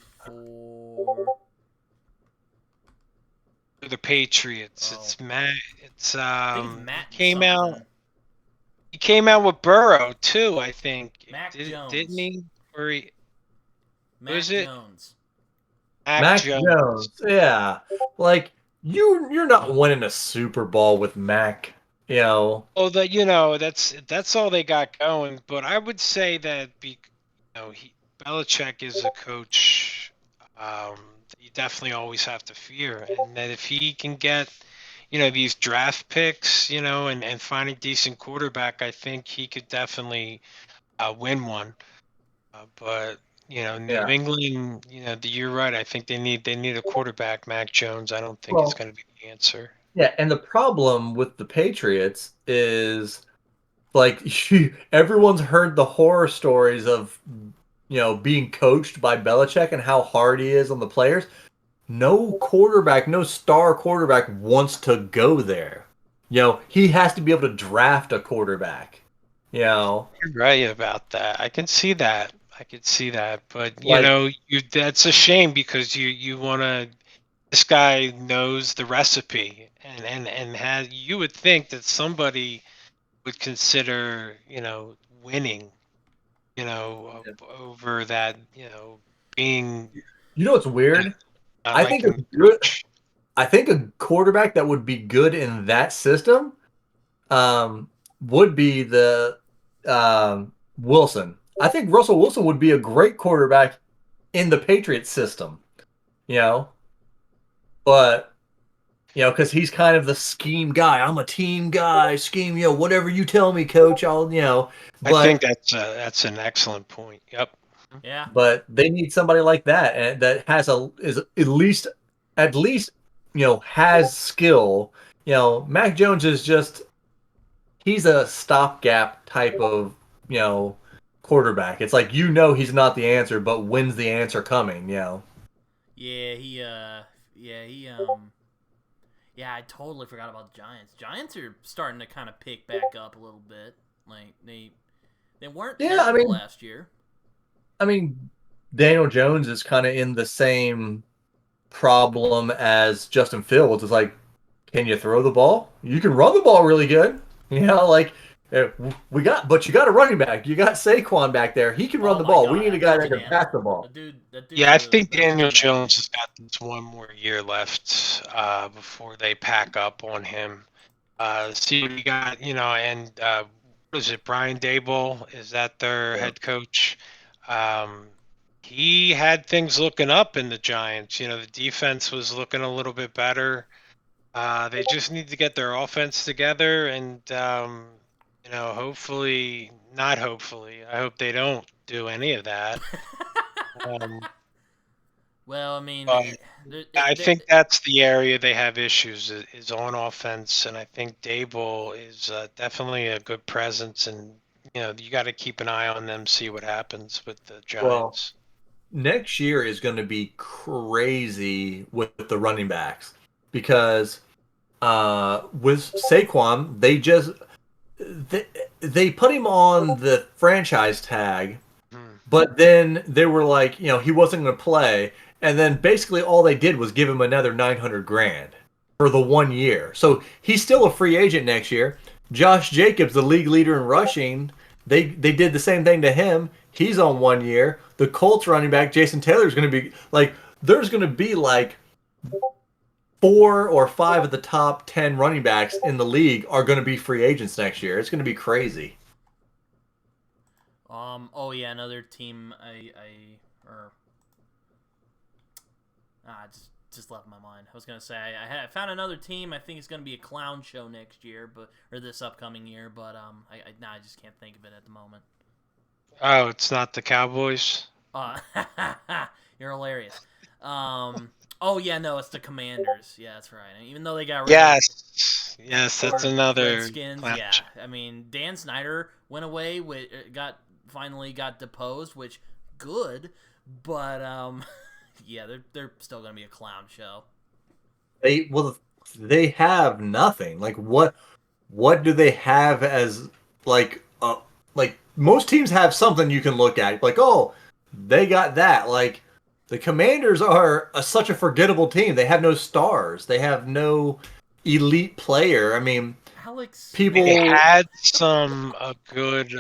The Patriots. Oh, It's Matt. It's I think it's He Matt came out. something. He came out with Burrow too. I think. Mac Didn't Jones. he? Or was Mac it Jones. Mac Mac Jones? Jones, yeah, like you're not winning a Super Bowl with Mac. You know, Oh, that's all they got going. But I would say that Belichick is a coach that you definitely always have to fear, and that if he can get these draft picks, and find a decent quarterback, I think he could definitely win one. But New yeah. England, you're right. I think they need a quarterback, Mac Jones. I don't think it's Well, going to be the answer. yeah, and the problem with the Patriots is like everyone's heard the horror stories of being coached by Belichick and how hard he is on the players. No quarterback, no star quarterback wants to go there. He has to be able to draft a quarterback. You know, You're right about that. I can see that. I could see that. But like that's a shame because you want to. This guy knows the recipe, and has you would think that somebody would consider winning over that being you know what's you know, weird? not I think a liking the good coach. I think a quarterback that would be good in that system would be the Wilson. I think Russell Wilson would be a great quarterback in the Patriots system, you know, but because he's kind of the scheme guy. I'm a team guy, scheme, whatever you tell me, coach, I'll. I think But that's an excellent point. Yep. Yeah. but they need somebody like that and that is at least has skill. Mac Jones is just he's a stopgap type of quarterback. It's like he's not the answer, but when's the answer coming? Yeah, yeah, I totally forgot about the Giants. Giants are starting to kind of pick back up a little bit. Like they weren't Yeah, I terrible mean, last year. Daniel Jones is kind of in the same problem as Justin Fields. It's like, can you throw the ball? You can run the ball really good. Like but you got a running back. You got Saquon back there. He can run Oh the my ball. We god, need a he guy that can can pass handle the it. ball. That dude's Yeah, I think a Daniel running back Jones man. has got this one more year left before they pack up on him. See what he got, and what is it? Brian Dable, is that their Yeah. head coach? Um, he had things looking up in the Giants. The defense was looking a little bit better. They just need to get their offense together, and hopefully, not hopefully, I hope they don't do any of that. Um, Well, I mean, but I they're, think that's the area they have issues is on offense, and I think Dable is definitely a good presence, and you got to keep an eye on them, see what happens with the Well, Giants. next year is going to be crazy with the running backs because with Saquon, they put him on the franchise tag, Hmm. but then they were like, he wasn't going to play, and then basically all they did was give him another 900 grand for the 1 year. So he's still a free agent next year. Josh Jacobs, the league leader in rushing, they did the same thing to him. He's on 1 year. The Colts running back Jason Taylor is going to be like, there's going to be like 4 or 5 of the top 10 running backs in the league are going to be free agents next year. It's going to be crazy. oh yeah, another team or just left my mind. I was gonna say I found another team. I think it's gonna be a clown show next year, or this upcoming year. But I just can't think of it at the moment. Oh, it's not the Cowboys. You're hilarious. Oh yeah, no, it's the Commanders. Yeah, that's right. Even though they got rid of Yes, or that's another Redskins. clown Yeah, show. I mean Dan Snyder went away with finally got deposed, which good, but yeah, they're still gonna be a clown show. They have nothing. Like what do they have as like most teams have something you can look at. Like, oh, they got that. Like the Commanders are such a forgettable team. They have no stars. They have no elite player. I mean, Alex, They people. had a good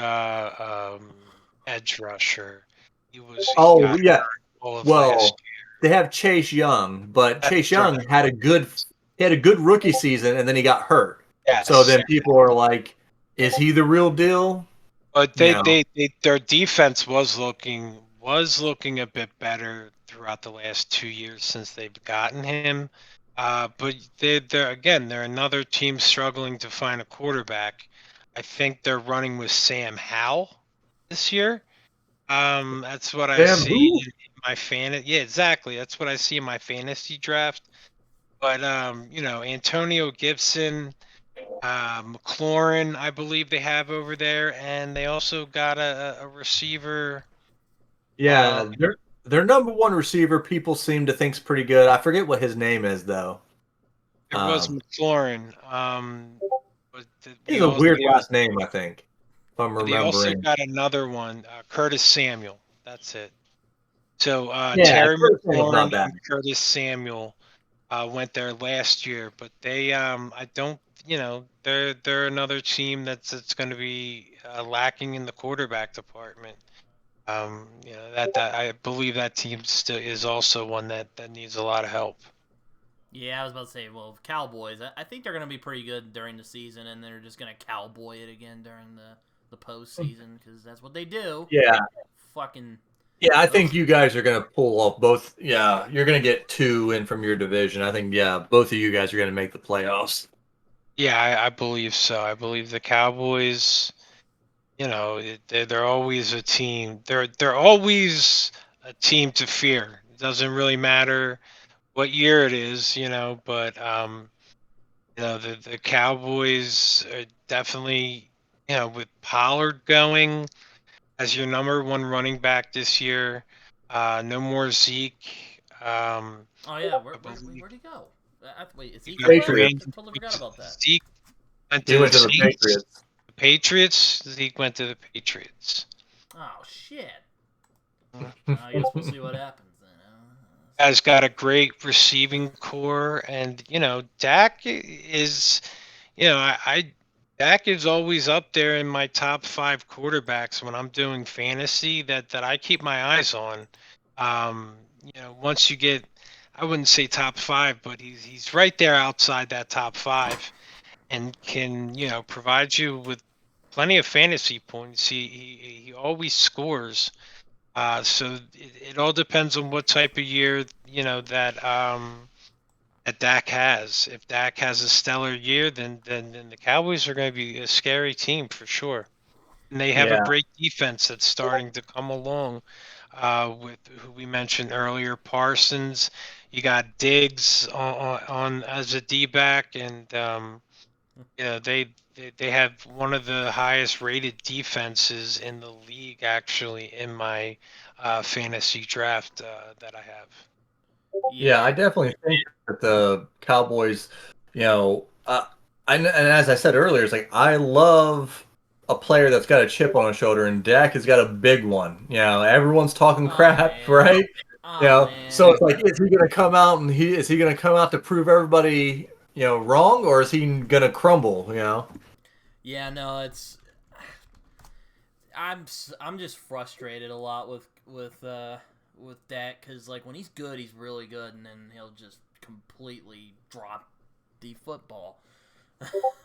edge rusher. He Oh got yeah. hurt all of last Well, they have Chase Young, but year. Chase That's right. Young had a good rookie season, and then he got hurt. So Yes. then people are like, is he the real deal? But You know. their defense was looking a bit better throughout the last 2 years since they've gotten him. But they're another team struggling to find a quarterback. I think they're running with Sam Howell this year. That's what I Damn see who? in my fantasy. Yeah, exactly. That's what I see in my fantasy draft. But Antonio Gibson, McLaurin, I believe they have over there, and they also got a receiver. Yeah, Um, their number one receiver. People seem to think's pretty good. I forget what his name is though. there was Um, McLaurin. But he's a weird last name, I think, if I'm they also remembering. got another one, Curtis Samuel. That's it. So Yeah, Terry Curtis Samuel's McLaurin not bad. and Curtis Samuel went there last year, but they I don't they're another team that's going to be lacking in the quarterback department. That I believe that team still is also one that needs a lot of help. yeah, I was about to say, well, Cowboys. I think they're gonna be pretty good during the season, and they're just gonna cowboy it again during the postseason because that's what they do. Yeah, Fucking. yeah. I Ugh. think you guys are gonna pull off both. Yeah, you're gonna get two in from your division. I think both of you guys are gonna make the playoffs. Yeah, I believe so. I believe the Cowboys. They're always a team. They're always a team to fear. It doesn't really matter what year it is, but the Cowboys are definitely, with Pollard going as your number one running back this year. No more Zeke. Oh yeah, I believe where'd he go? Wait, is you he got still there? Patriots. I totally forgot about that. Zeke went He to went the to the Saints. Patriots. The Patriots. Zeke went to the Patriots. Oh shit. I guess we'll see what happens then. Has got a great receiving core, and Dak is, Dak is always up there in my top 5 quarterbacks when I'm doing fantasy that I keep my eyes on. Once you get, I wouldn't say top 5, but he's right there outside that top 5, and can provide you with plenty of fantasy points. He always scores. So it all depends on what type of year that Dak has. If Dak has a stellar year, then the Cowboys are going to be a scary team for sure. And they have a Yeah, great defense that's starting to come along. With who we mentioned earlier, Parsons. You got Diggs on as a D back, and they have one of the highest rated defenses in the league, actually, in my fantasy draft that I have. yeah. I Yeah. definitely think that the Cowboys, you know, and as I said earlier, it's like I love a player that's got a chip on his shoulder, and Dak has got a big one. Everyone's talking Oh crap, man. right? Oh So man. it's like, is he gonna come out and is he gonna come out to prove everybody, wrong, or is he gonna crumble? Yeah, no, it's I'm just frustrated a lot with Dak because like when he's good, he's really good, and then he'll just completely drop the football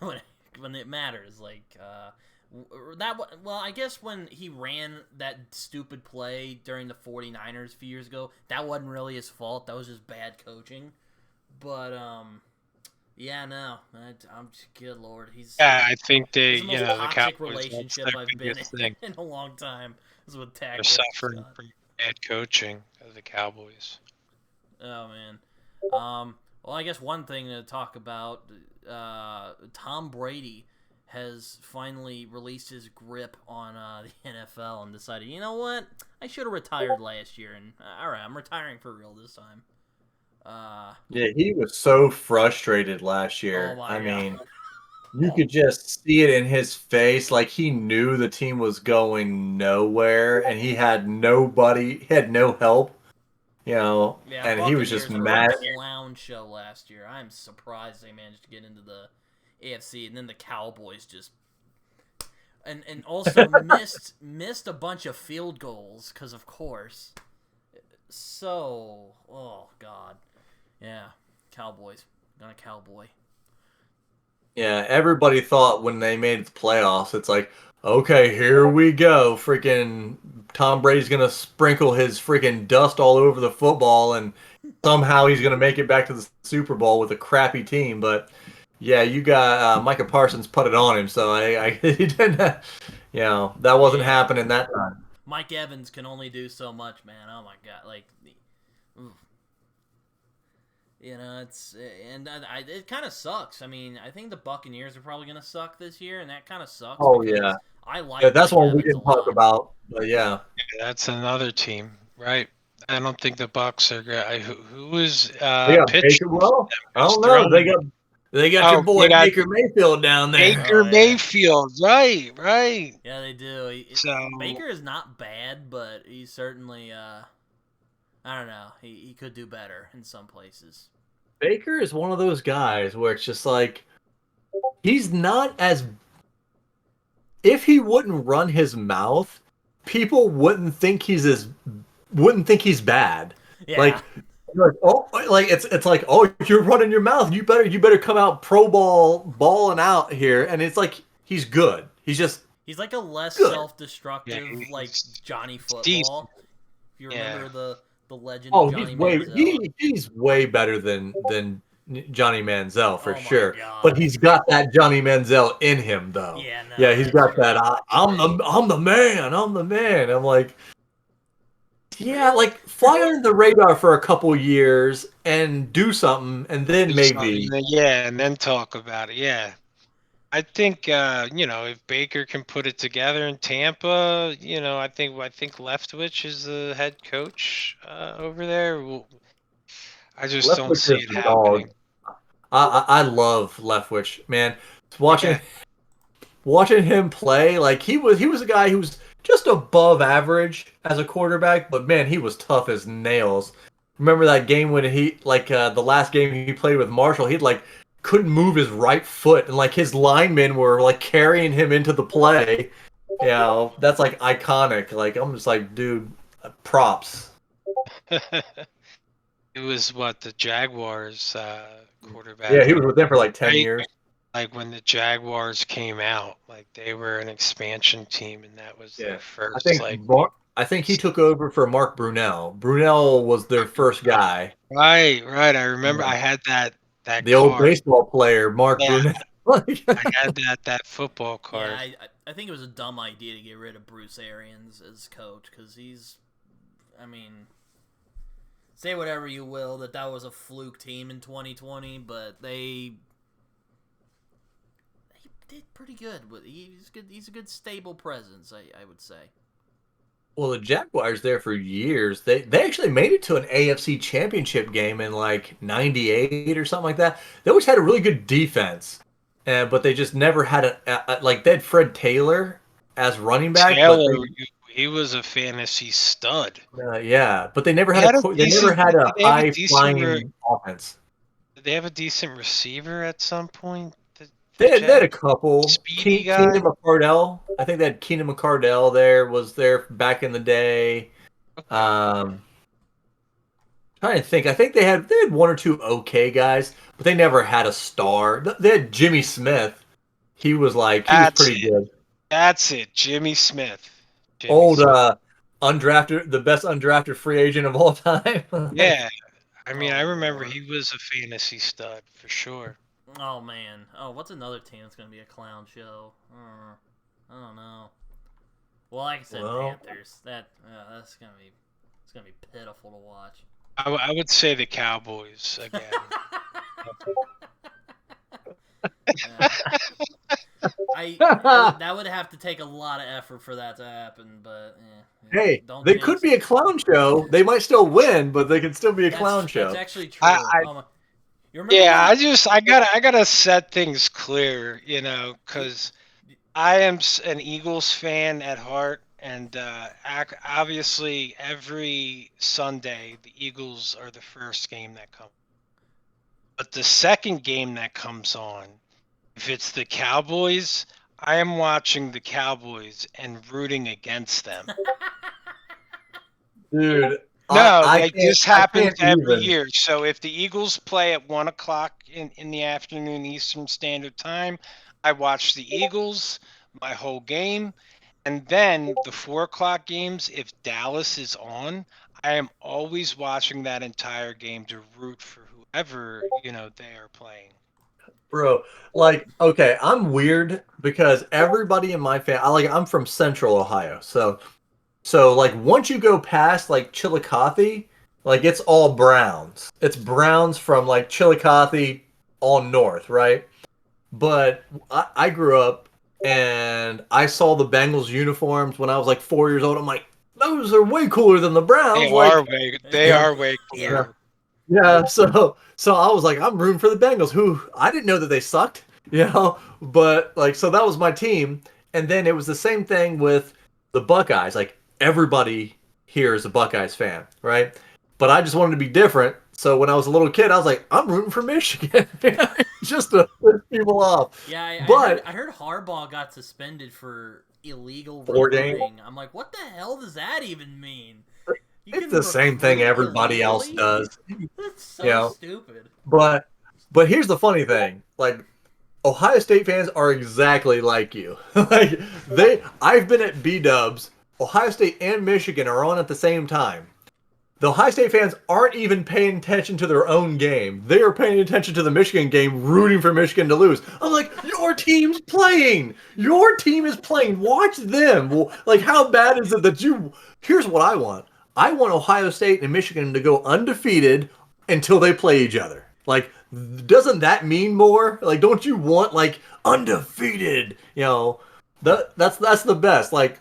when when it matters. Like well, I guess when he ran that stupid play during the 49ers a few years ago, that wasn't really his fault. That was just bad coaching. But yeah, no, I'm just, good lord, Yeah, I think it's the most the toxic Cowboys, that's relationship their I've been biggest thing. in a long time. Is with They're Dak suffering Prescott. Bad coaching of the Cowboys. Oh man. Well, I guess one thing to talk about, Tom Brady has finally released his grip on the NFL and decided, you know what, I should have retired last year, and all right, I'm retiring for real this time. Yeah, he was so frustrated last Oh year. my I god. mean, you could just see it in his face. Like he knew the team was going nowhere, and he had nobody, he had no help. Yeah, And he was just Buccaneers were a mad. clown show last year. I'm surprised they managed to get into the AFC, and then the Cowboys just and also missed a bunch of field goals because of course. So, oh god, yeah, Cowboys gonna cowboy. Yeah, everybody thought when they made the playoffs, it's like, okay, here we go. Freaking Tom Brady's gonna sprinkle his freaking dust all over the football, and somehow he's gonna make it back to the Super Bowl with a crappy team. But yeah, you got Micah Parsons put it on him, so he didn't. That wasn't Yeah, happening that time. Mike Evans can only do so much, man. Oh my god, like, oof. It's and it kind of sucks. I mean, I think the Buccaneers are probably gonna suck this year, and that kind of sucks Oh because yeah, I yeah, like that's Mike one we Evans a didn't talk lot. about. But yeah, That's another team, right? I don't think the Bucks are great. Who is they got pitched? Baker. Well, I Who's don't know. thrown? They got your Oh, boy they got Baker Mayfield down there. Baker Oh yeah, Mayfield. Right, right. yeah, they do. So Baker is not bad, but he's certainly I don't know. He could do better in some places. Baker is one of those guys where it's just like he's not as if he wouldn't run his mouth, people wouldn't think he's bad. Yeah, Like it's like oh you're running your mouth you better come out pro ball balling out here and it's like he's good he's just he's like a less good. yeah, self-destructive like Johnny he's decent. Football. If you Yeah. remember the legend of Oh, Johnny Manziel. he's way better than Johnny Manziel for Oh my sure. But god. he's got that Johnny Manziel in him though. Yeah, no, Yeah, he's that's got true. that. I'm the man. I'm the man. I'm like, yeah, Really? like fly under the radar for a couple years and do something, and then Do something, maybe yeah, and then talk about it. Yeah. I think if Baker can put it together in Tampa, I think Leftwich is the head coach over there. I just don't Leftwich see is it the dog. happening. I love Leftwich, man. Yeah, Watching him play, like he was a guy who was just above average as a quarterback, but man, he was tough as nails. Remember that game when he like the last game he played with Marshall, he'd like couldn't move his right foot, and like his linemen were like carrying him into the play. That's like iconic. Like I'm just like, dude, props. it was what the Jaguars Yeah, quarterback, he was with them for like 10 right? years. Like when the Jaguars came out, like they were an expansion team, and that was Yeah, their I first think like. I think he took over for Mark Brunell. Brunell was their first guy. Right, right. I remember I had that The old card. baseball player, Mark Yeah, Brunell. I had that football Yeah, card. I think it was a dumb idea to get rid of Bruce Arians as coach because he's, I mean, say whatever you will that was a fluke team in 2020, but they did pretty good. He's good. He's a good stable presence, I would say. Well, the Jaguars there for years. They actually made it to an AFC Championship game in like '98 or something like that. They always had a really good defense, but they just never had like they had Fred Taylor as running back, but Taylor, he was a fantasy stud. yeah, but they never They had had a they never decent. had a Did they have a high decent? flying offense. Did they have a decent receiver at some point? The They had a Jags, couple. speedy Keenan guy. McCardell. I think they had Keenan McCardell there. Was there back in the day. Okay. Um, trying to think. I think they had one or two okay guys, but they never had a star. They had Jimmy Smith. He was That's pretty it. good. That's it. Jimmy Smith. Jimmy Old Smith. undrafted, the best undrafted free agent of all time. Yeah. I mean, Oh I remember lord. he was a fantasy stud for sure. Oh man. Oh, what's another team that's gonna be a clown show? I don't know. Well, like I said, Well, Panthers. That's gonna be. It's gonna be pitiful to watch. I would say the Cowboys again. Yeah. That would have to take a lot of effort for that to happen, but Hey, don't they jinx could be it. a clown show. They might still win, but they could still be a clown show. That's actually true. You remember Yeah, when- I gotta set things clear, you know, because I am an Eagles fan at heart, and obviously every Sunday the Eagles are the first game that comes. But the second game that comes on, if it's the Cowboys, I am watching the Cowboys and rooting against them. Dude, No, I this can't happens every even. year. So if the Eagles play at 1 o'clock in the afternoon Eastern Standard Time, I watch the Eagles my whole game. And then the 4 o'clock games, if Dallas is on, I am always watching that entire game to root for whoever, you know, they are playing. Bro, like, okay, I'm weird because everybody in my family, I'm from Central Ohio, so like once you go past like Chillicothe, like it's all Browns. It's Browns from like Chillicothe all north, right? But I grew up and I saw the Bengals uniforms when I was like 4 years old. I'm like, those are way cooler than the Browns. They are way cooler. Yeah, so I was like, I'm rooting for the Bengals, who I didn't know that they sucked, but like, so that was my team. And then it was the same thing with the Buckeyes. Like everybody here is a Buckeyes fan, right? But I just wanted to be different. So when I was a little kid, I was like, I'm rooting for Michigan just to piss people off. Yeah, I heard Harbaugh got suspended for illegal 4 games? recruiting. I'm like, what the hell does that even mean? It's the same thing everybody else does. That's so stupid. But here's the funny thing. Like, Ohio State fans are exactly like you. Like, I've been at B-dubs. Ohio State and Michigan are on at the same time. The Ohio State fans aren't even paying attention to their own game. They are paying attention to the Michigan game, rooting for Michigan to lose. I'm like, your team's playing. Your team is playing. Watch them. Well, like, how bad is it that you... Here's what I want. I want Ohio State and Michigan to go undefeated until they play each other. Like, doesn't that mean more? Like, don't you want, like, undefeated? That's the best. Like,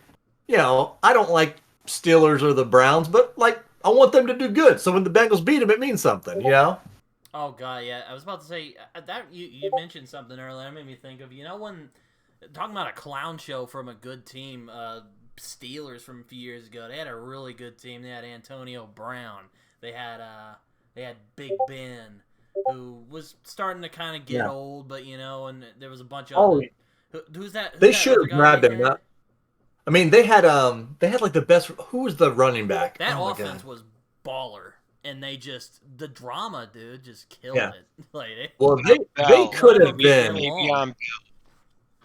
I don't like Steelers or the Browns, but, like, I want them to do good. So when the Bengals beat them, it means something, Oh, God, yeah. I was about to say, that you mentioned something earlier. That made me think of, when, talking about a clown show from a good team, Steelers from a few years ago. They had a really good team. They had Antonio Brown. They had Big Ben, who was starting to kind of get old, but and there was a bunch of who's that? They should have grabbed him. I mean, they had like the best. Who was the running back? That offense was baller, and the drama, dude, just killed it. Like, they could have been. Le'Veon Bell.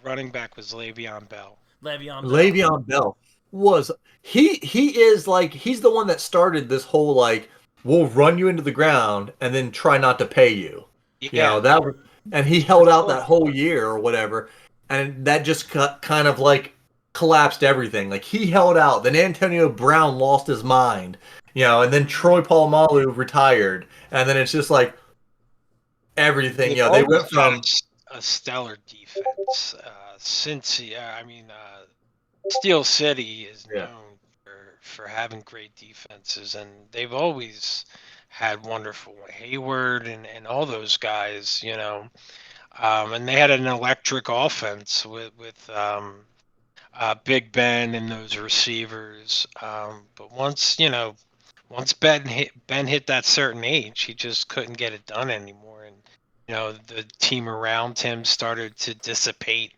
Running back was Le'Veon Bell. Le'Veon Bell was he is like he's the one that started this whole like we'll run you into the ground and then try not to pay you. That was, and he held out that whole year or whatever, and that just kind of like collapsed everything. Like he held out, then Antonio Brown lost his mind, and then Troy Polamalu retired, and then it's just like everything. They went from a stellar defense. Steel City is known for having great defenses, and they've always had wonderful Hayward and all those guys, and they had an electric offense with Big Ben and those receivers. But once Ben hit that certain age, he just couldn't get it done anymore, and the team around him started to dissipate.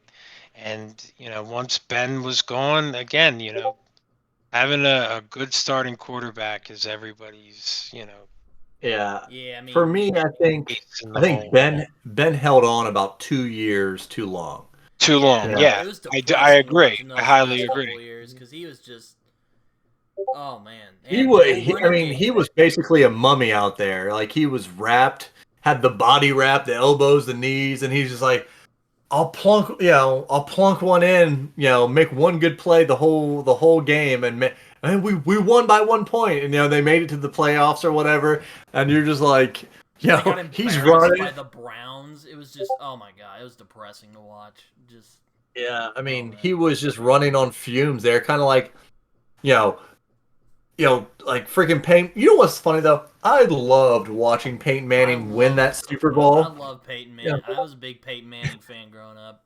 And, once Ben was gone, again, having a good starting quarterback is everybody's, Yeah. Yeah, I mean, for me, I think Ben held on about 2 years too long. Too long, yeah. I agree. I highly agree. Because he was just, oh man. He was basically a mummy out there. Like he was wrapped, had the body wrap, the elbows, the knees, and he's just like, I'll plunk one in, make one good play the whole game, and and we won by 1 point, and they made it to the playoffs or whatever, and you're just like, They got he's embarrassed running. by the Browns. It was just, oh my god, it was depressing to watch. Just Yeah, I mean, man. he was just running on fumes there, kind of like, you know, like freaking Peyton. You know what's funny though? I loved watching Peyton Manning win that Super I Bowl. love Peyton Manning. I was a big Peyton Manning fan growing up.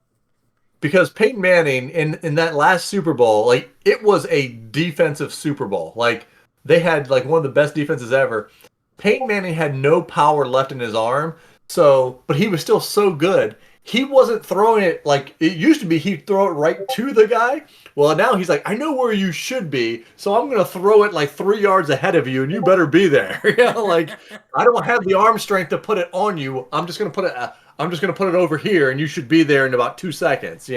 Because Peyton Manning in that last Super Bowl, like it was a defensive Super Bowl. Like they had like one of the best defenses ever. Peyton Manning had no power left in his arm, but he was still so good. He wasn't throwing it like it used to be. He'd throw it right to the guy. Well, now he's like, I know where you should be, so I'm gonna throw it like 3 yards ahead of you, and you better be there. Like I don't have the arm strength to put it on you. I'm just gonna put it over here, and you should be there in about 2 seconds.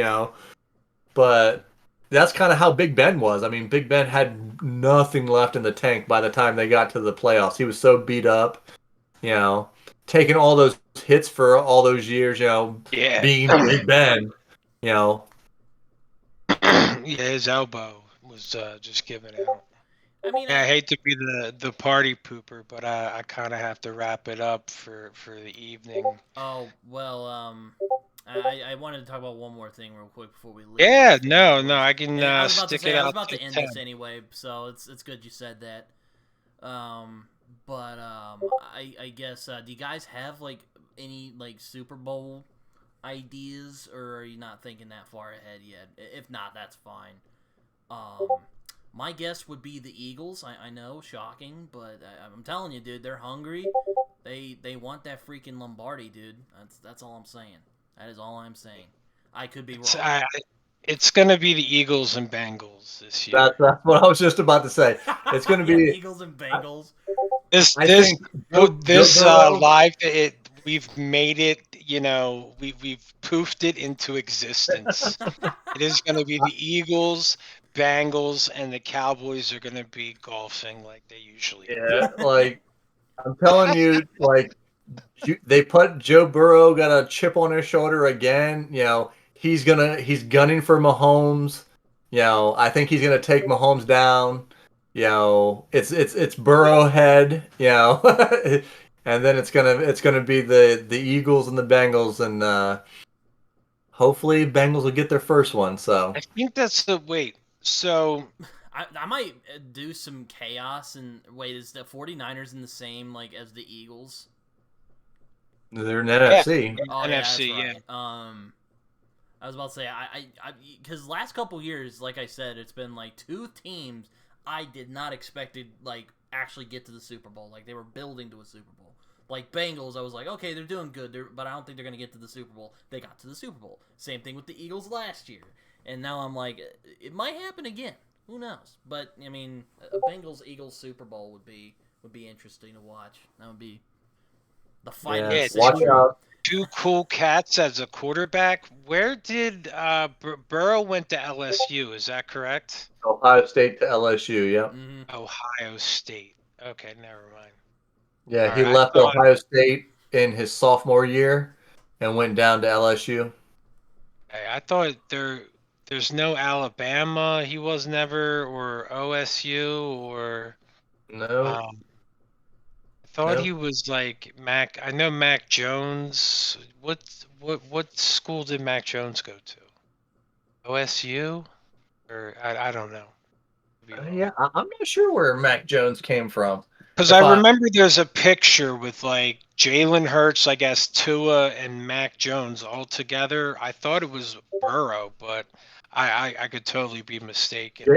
But that's kind of how Big Ben was. I mean, Big Ben had nothing left in the tank by the time they got to the playoffs. He was so beat up, taking all those hits for all those years, Yeah. being Big Ben, you know. Yeah, his elbow was just giving out. I mean, Yeah, I hate to be the party pooper, but I kind of have to wrap it up for the evening. oh well. I wanted to talk about one more thing real quick before we leave. Yeah, no, I can And I was about to stick say it I was out about to to end 10. this anyway, so it's good you said that. I guess do you guys have like any like Super Bowl ideas, or are you not thinking that far ahead yet? If not, that's fine. My guess would be the Eagles. I know, shocking, but I'm telling you, dude, they're hungry. They want that freaking Lombardi, dude. That's all I'm saying. That is all I'm saying. I could be wrong. It's gonna be the Eagles and Bengals this year. That's what I was just about to say. It's going to be Eagles and Bengals. This I this think this Burrow- live we've made it. We've poofed it into existence. It is going to be the Eagles, Bengals, and the Cowboys are going to be golfing like they usually do. Yeah, like I'm telling you, like they put Joe Burrow got a chip on his shoulder again. He's gunning for Mahomes. I think he's gonna take Mahomes down. It's Burrow head. And then it's gonna be the Eagles and the Bengals, and hopefully Bengals will get their first one. So I think that's the wait. So I might do some chaos and wait. Is the 49ers in the same like as the Eagles? they're in NFC. Oh, NFC, yeah, that's yeah. right. I was about to say because last couple years, like I said, it's been like two teams I did not expect to like actually get to the Super Bowl. Like they were building to a Super Bowl. Like Bengals, I was like, okay, they're doing good, but I don't think they're gonna get to the Super Bowl. They got to the Super Bowl. Same thing with the Eagles last year, and now I'm like, it might happen again. Who knows? But I mean, a Bengals-Eagles Super Bowl would be interesting to watch. That would be the final. Yeah, Watch out. two cool cats as a quarterback. Where did Burrow went to LSU? Is that correct? Ohio State to LSU. Yep. Mm-hmm. Ohio State. Okay, never mind. Yeah, All he right, left Ohio State in his sophomore year and went down to LSU. I thought there's no Alabama. He was never, or OSU, or No. I thought Nope. he was like Mac. I know Mac Jones. What school did Mac Jones go to? OSU, or I don't know. Yeah, I'm not sure where Mac Jones came from. Because I remember there's a picture with like Jalen Hurts, I guess Tua and Mac Jones all together. I thought it was Burrow, but I could totally be mistaken.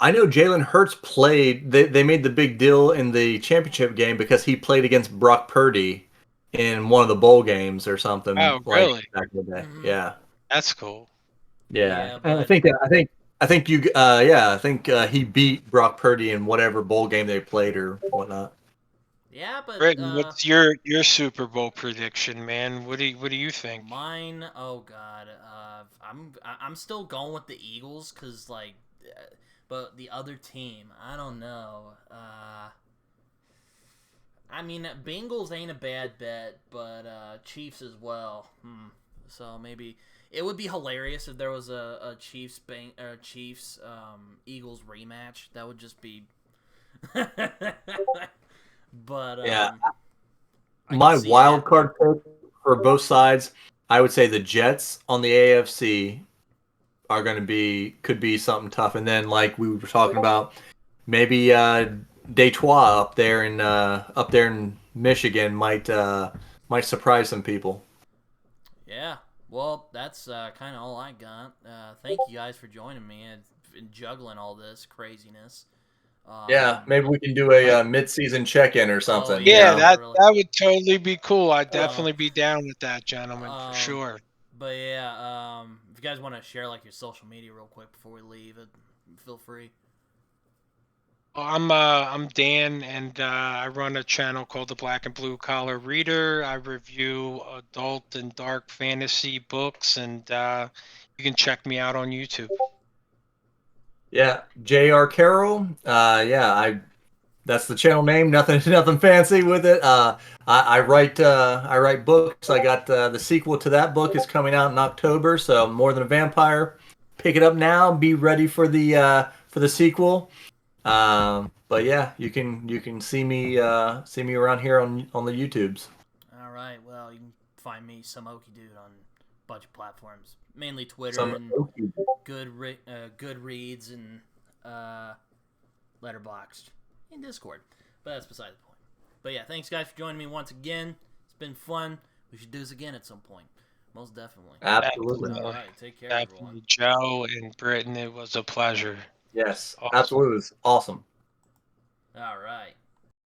I know Jalen Hurts played. They made the big deal in the championship game because he played against Brock Purdy in one of the bowl games or something. Oh, like really? back in the day. Mhm. Yeah. That's cool. Yeah. Yeah, And I but- think he beat Brock Purdy in whatever bowl game they played or whatnot. Yeah, but Britton, what's your Super Bowl prediction, man? What do you think? mine. Oh God, I'm still going with the Eagles because like, but the other team, I don't know. I mean, Bengals ain't a bad bet, but Chiefs as well. So maybe It would be hilarious if there was a Chiefs Eagles rematch. That would just be. But Yeah. I My can see wild that. card pick for both sides, I would say the Jets on the AFC are going to could be something tough, and then like we were talking about, maybe Detroit up there in Michigan might surprise some people. Yeah. Well, that's kind of all I got. Thank you guys for joining me and juggling all this craziness. Yeah, Um, maybe we can do a mid-season check-in or Oh, something. You Yeah, know. yeah, that really. that would totally be cool. I'd Um, definitely be down with that, gentlemen, for um, sure. but yeah, if you guys want to share like your social media real quick before we leave, feel free. I'm Dan, and I run a channel called the Black and Blue Collar Reader. I review adult and dark fantasy books, and you can check me out on YouTube. Yeah, J.R. Carroll. Yeah, that's the channel name. Nothing nothing fancy with it. I write books. I got the sequel to that book is coming out in October. So More Than a Vampire. Pick it up now. Be ready for the sequel. But yeah, you can see me around here on the YouTubes. All right. Well, you can find me some Okie Dude on a bunch of platforms, mainly Twitter Some and Goodreads and Letterboxd and Discord. But that's beside the point. But yeah, thanks guys for joining me once again. It's been fun. We should do this again at some point. Most definitely. Absolutely. All right. Take care, everyone. Definitely, Joe and Britton. It was a pleasure. Yes, Awesome. absolutely. It's awesome. All right.